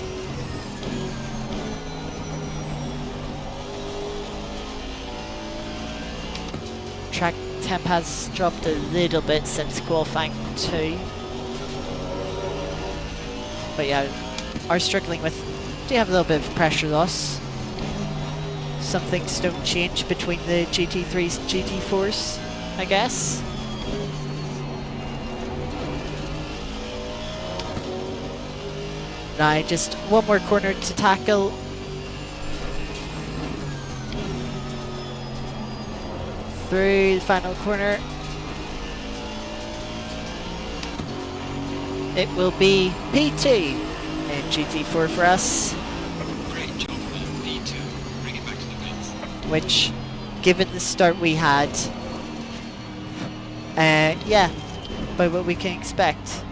A: track temp has dropped a little bit since qualifying 2. But yeah, are struggling with, do have a little bit of pressure loss. Some things don't change between the GT3s and GT4s, I guess. Now just one more corner to tackle. Through the final corner. It will be P2 in GT4 for us.
B: Great job with P2. Bring it back to the pits.
A: Which, given the start we had, yeah, by what we can expect.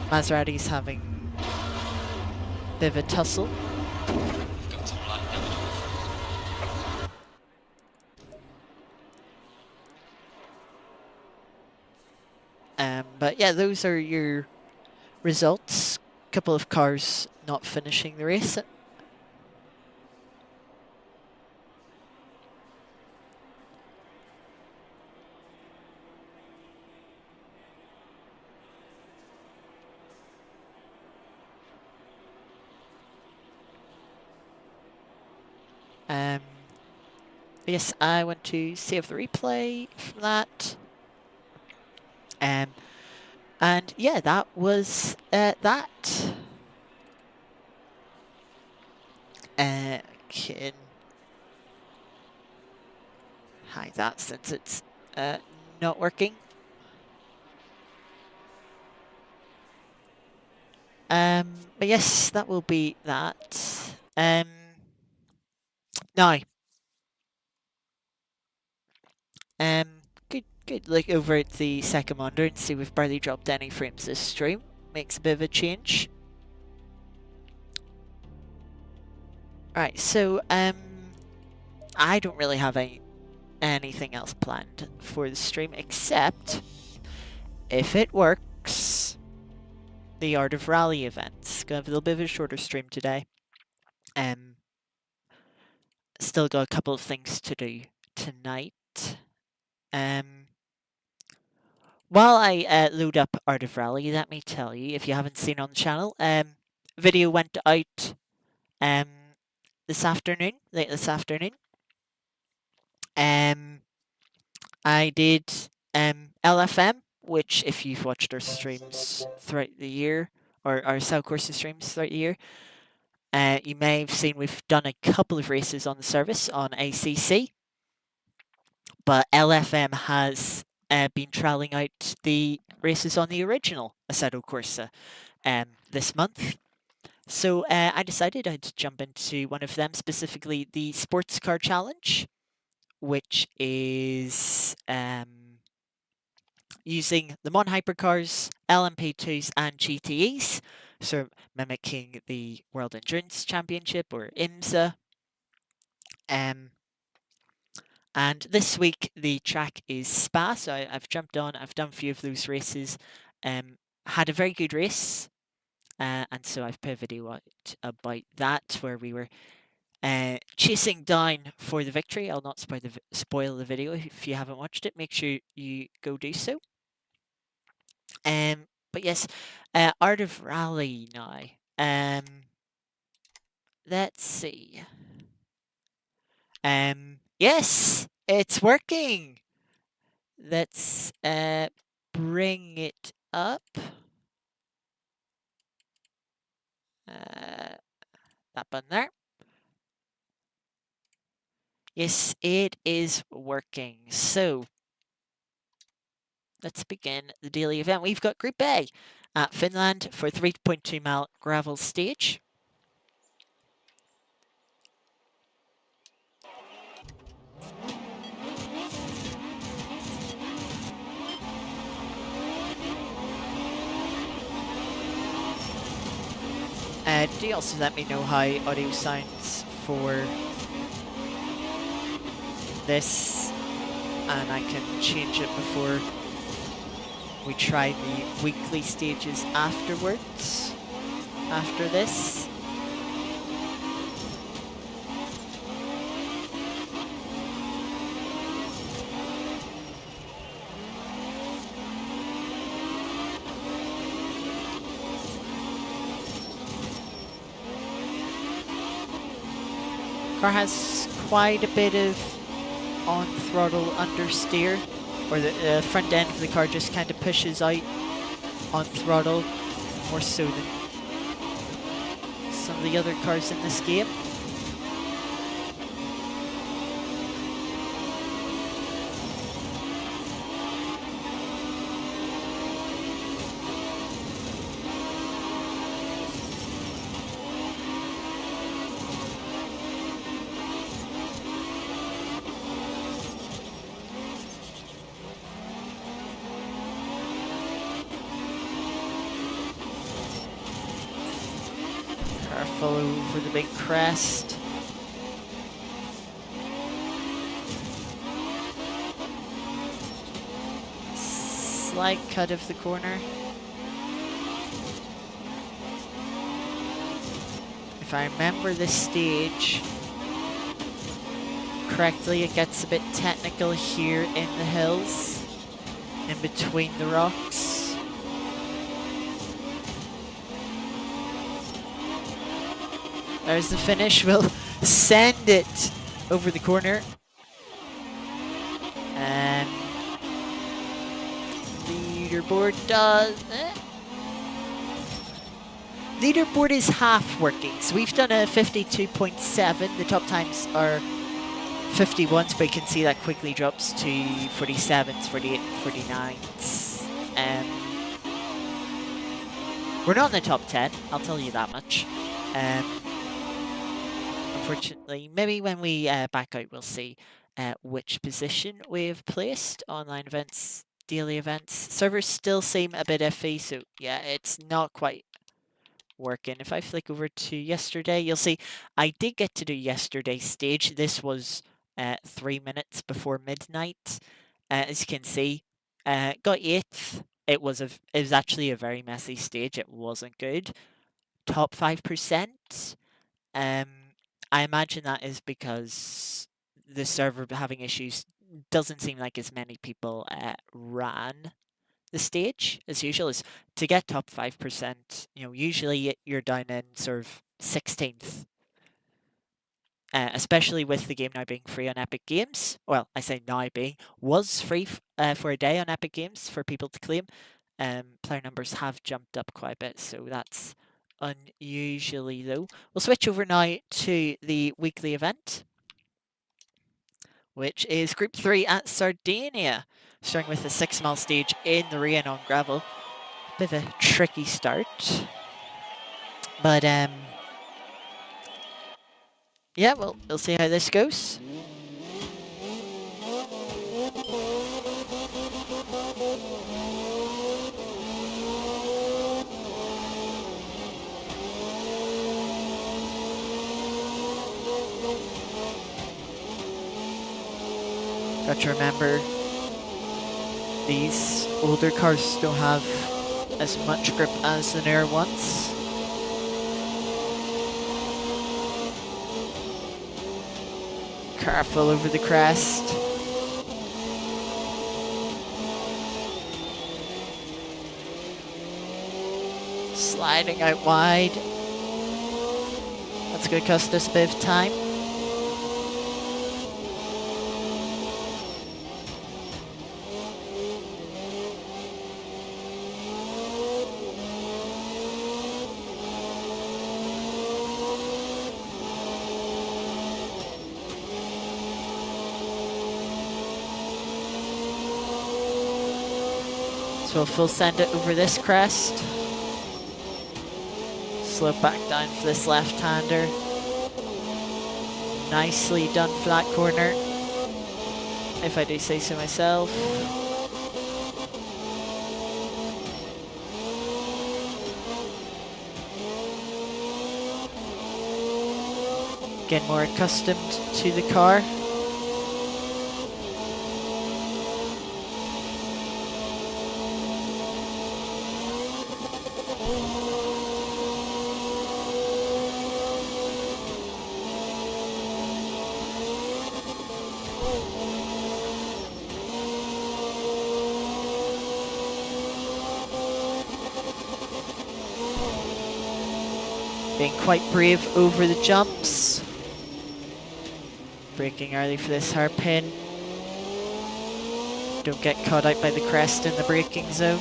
A: Maserati's having a bit of a tussle.
B: We've got some light damage on the front.
A: But yeah, those are your results. Couple of cars not finishing the race. Yes, I want to save the replay from that. And yeah, that was that. Can hide that since it's not working. But yes, that will be that. Now, good look over at the second monitor and see we've barely dropped any frames this stream. Makes a bit of a change. Right, so I don't really have anything else planned for the stream except, if it works, the Art of Rally events. Gonna have a little bit of a shorter stream today. Still got a couple of things to do tonight. While I load up Art of Rally, let me tell you, if you haven't seen on the channel, video went out this afternoon, late this afternoon. I did LFM, which if you've watched our streams throughout the year, or our Cell Courses streams throughout the year, you may have seen we've done a couple of races on the service on ACC, but LFM has been trialling out the races on the original Assetto Corsa this month. So I decided I'd jump into one of them, specifically the Sports Car Challenge, which is using the Mon Hypercars, LMP2s and GTEs, so mimicking the World Endurance Championship, or IMSA. And this week the track is Spa, so I've jumped on, I've done a few of those races, had a very good race, and so I've put a video out about that, where we were chasing down for the victory. I'll not spoil the video. If you haven't watched it, make sure you go do so. But yes, Art of Rally now. Let's see. Yes, it's working. Let's bring it up. That button there. Yes, it is working. So let's begin the daily event. We've got Group A at Finland for 3.2 mile gravel stage. Do you also let me know how audio sounds for this, and I can change it before we try the weekly stages afterwards, after this. Car has quite a bit of on throttle understeer, or the front end of the car just kind of pushes out on throttle more so than some of the other cars in this game. Careful over the big crest. Slight cut of the corner. If I remember this stage correctly, it gets a bit technical here in the hills, in between the rocks. There's the finish. We'll send it over the corner. And leaderboard does it. Leaderboard is half working. So we've done a 52.7. The top times are 51s, but you can see that quickly drops to 47s, 48, 49s. We're not in the top 10, I'll tell you that much. Unfortunately, maybe when we back out, we'll see which position we've placed. Online events, daily events. Servers still seem a bit iffy, so yeah, it's not quite working. If I flick over to yesterday, you'll see I did get to do yesterday's stage. This was 3 minutes before midnight. As you can see, got 8th. It was actually a very messy stage. It wasn't good. Top 5%. I imagine that is because the server having issues. Doesn't seem like as many people ran the stage as usual. Is to get top 5%, you know, usually you're down in sort of 16th. Especially with the game now being free on Epic Games. Well, I say now being, was free for a day on Epic Games for people to claim. Player numbers have jumped up quite a bit, so that's unusually low. We'll switch over now to the weekly event, which is Group 3 at Sardinia, starting with a 6-mile stage in the rain on gravel. Bit of a tricky start, but yeah, well, we'll see how this goes. Got to remember, these older cars don't have as much grip as the newer ones. Careful over the crest. Sliding out wide. That's going to cost us a bit of time. So we'll full send it over this crest. Slope back down for this left-hander. Nicely done flat corner, if I do say so myself. Getting more accustomed to the car. Being quite brave over the jumps. Braking early for this hairpin. Don't get caught out by the crest in the braking zone.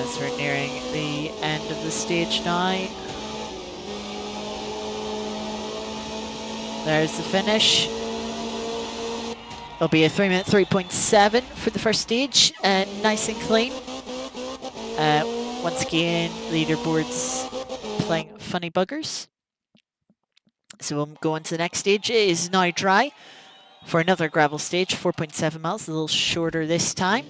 A: As we're nearing the end of the stage now. There's the finish. It'll be a 3 minute 3.7 for the first stage, nice and clean. Once again, leaderboards playing funny buggers. So we'll go on to the next stage. It is now dry for another gravel stage, 4.7 miles, a little shorter this time.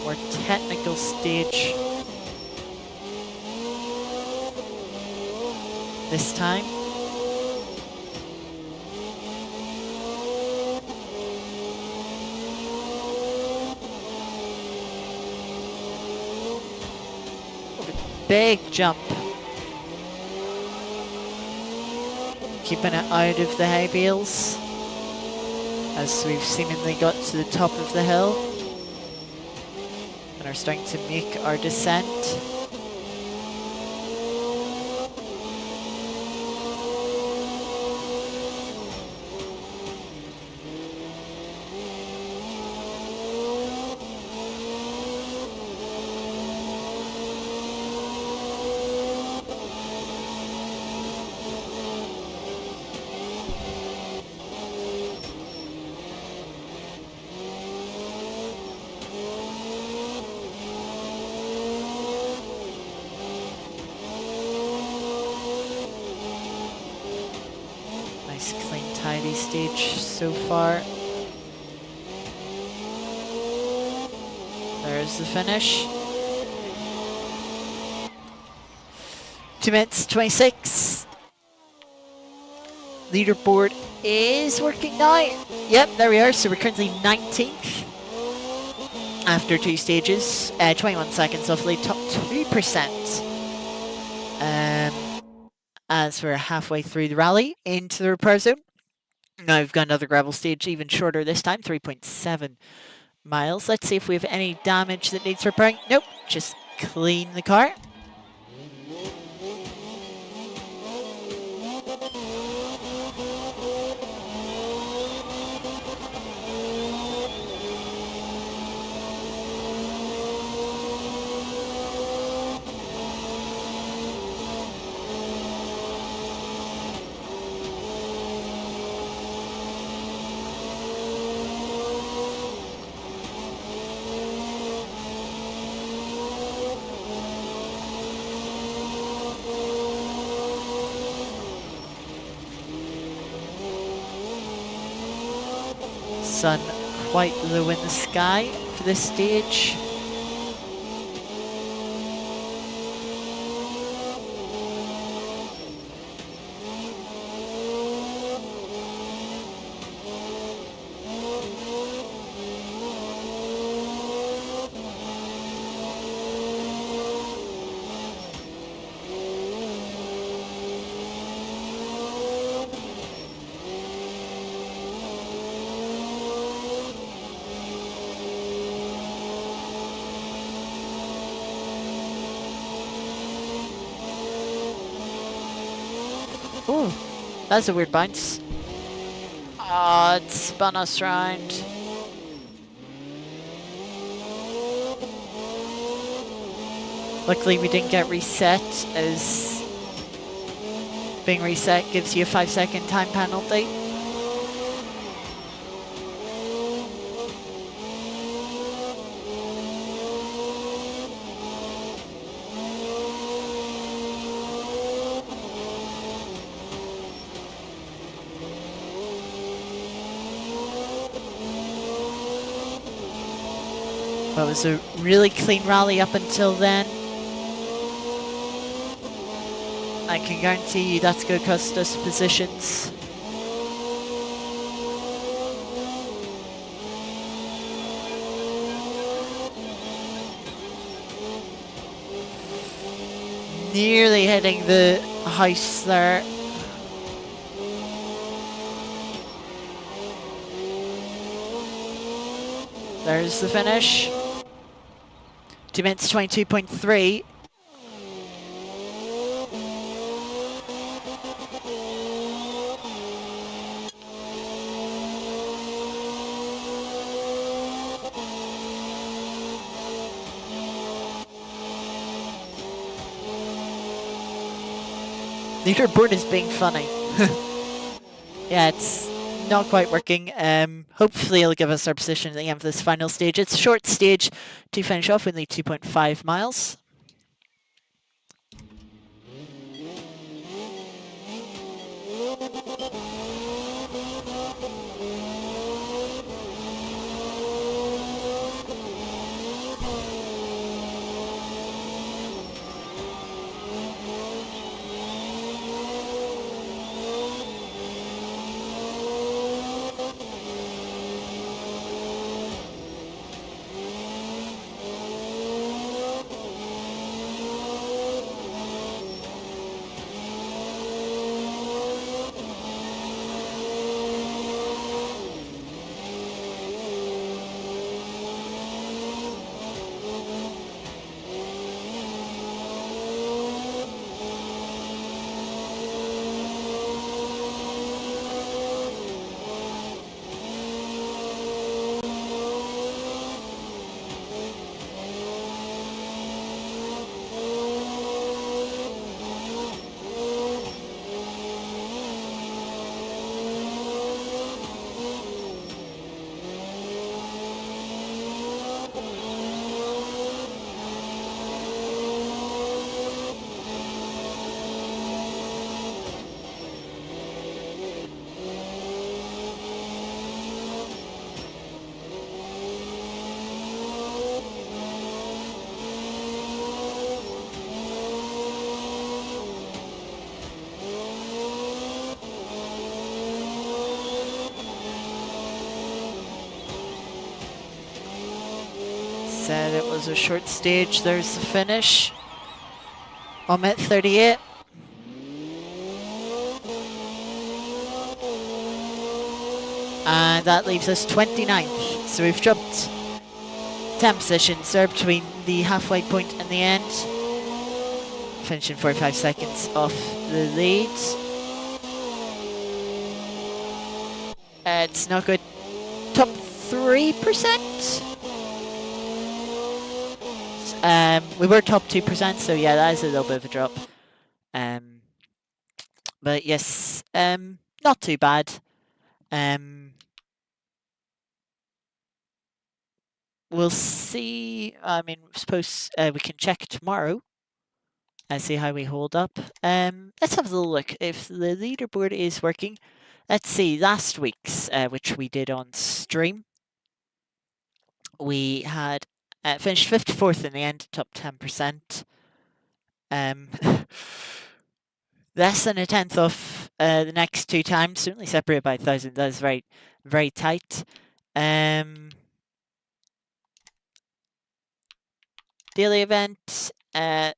A: More technical stage this time. Big jump. Keeping it out of the hay bales as we've seemingly got to the top of the hill. And are starting to make our descent. Clean, tidy stage so far. There's the finish. 2 minutes 26. Leaderboard is working now. Yep, there we are. So we're currently 19th after 2 stages. 21 seconds off lead, top 2%. As we're halfway through the rally into the repair zone. Now we've got another gravel stage, even shorter this time, 3.7 miles. Let's see if we have any damage that needs repairing. Nope, just clean the car. sun quite low in the sky for this stage. Ooh, that's a weird bounce. Ah, it spun us round. Luckily we didn't get reset, as being reset gives you a 5-second time penalty. But it was a really clean rally up until then. I can guarantee you that's going to cost us positions. Nearly hitting the house there. There's the finish. 2 minutes 22.3. Leaderboard is being funny. Yeah, it's not quite working. Hopefully it'll give us our position at the end of this final stage. It's a short stage to finish off, only 2.5 miles. Said it was a short stage. There's the finish. 1 minute 38. And that leaves us 29th. So we've dropped 10 positions there between the halfway point and the end. Finishing 45 seconds off the lead. It's not good. Top 3%. We were top 2%, so yeah, that is a little bit of a drop. But yes, not too bad. We'll see. I mean, I suppose we can check tomorrow and see how we hold up. Let's have a little look. If the leaderboard is working, let's see, last week's, which we did on stream, we had finished 54th in the end, top 10%. Less than a tenth off the next two times, certainly separated by 1,000. That is very, very tight. Daily event, as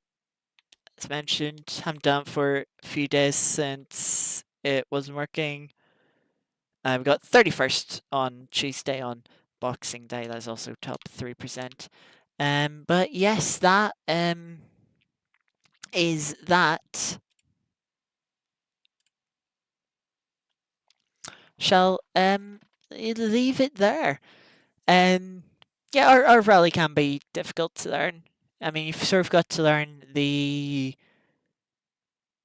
A: mentioned, I'm done for a few days since it wasn't working. We got 31st on Tuesday on Boxing Day. That's also top 3%. But yes, that is that. Shall leave it there. Yeah, our rally can be difficult to learn. I mean, you've sort of got to learn the,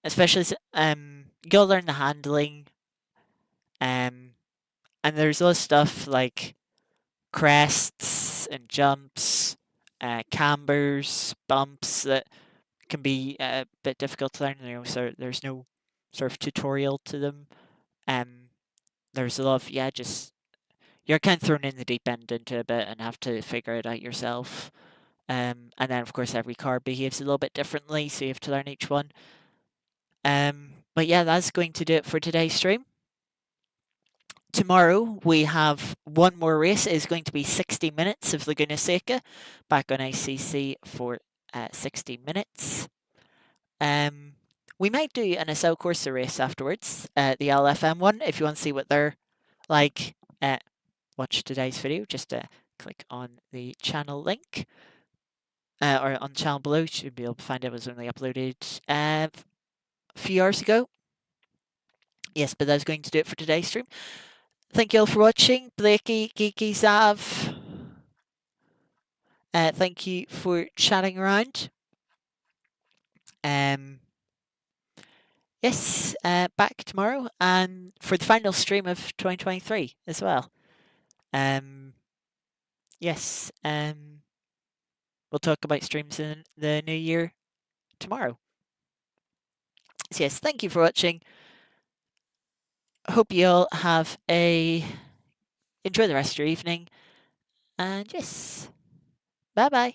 A: especially you got to learn the handling. And there's a lot of stuff like crests and jumps, cambers, bumps that can be a bit difficult to learn. You know, so there's no sort of tutorial to them. There's a lot of just you're kind of thrown in the deep end into a bit and have to figure it out yourself. And then of course every car behaves a little bit differently, so you have to learn each one. But yeah, that's going to do it for today's stream. Tomorrow we have one more race. It's going to be 60 minutes of Laguna Seca, back on ACC for 60 minutes. We might do an Assault Corsa race afterwards, the LFM one, if you want to see what they're like. Watch today's video, just click on the channel link, or on the channel below. You should be able to find it. It was only uploaded a few hours ago. Yes, but that's going to do it for today's stream. Thank you all for watching. Blakey, Geeky, Zav. Thank you for chatting around. Yes, back tomorrow and for the final stream of 2023 as well. Yes, we'll talk about streams in the new year tomorrow. So yes, thank you for watching. Hope you all have enjoy the rest of your evening. And yes, bye bye.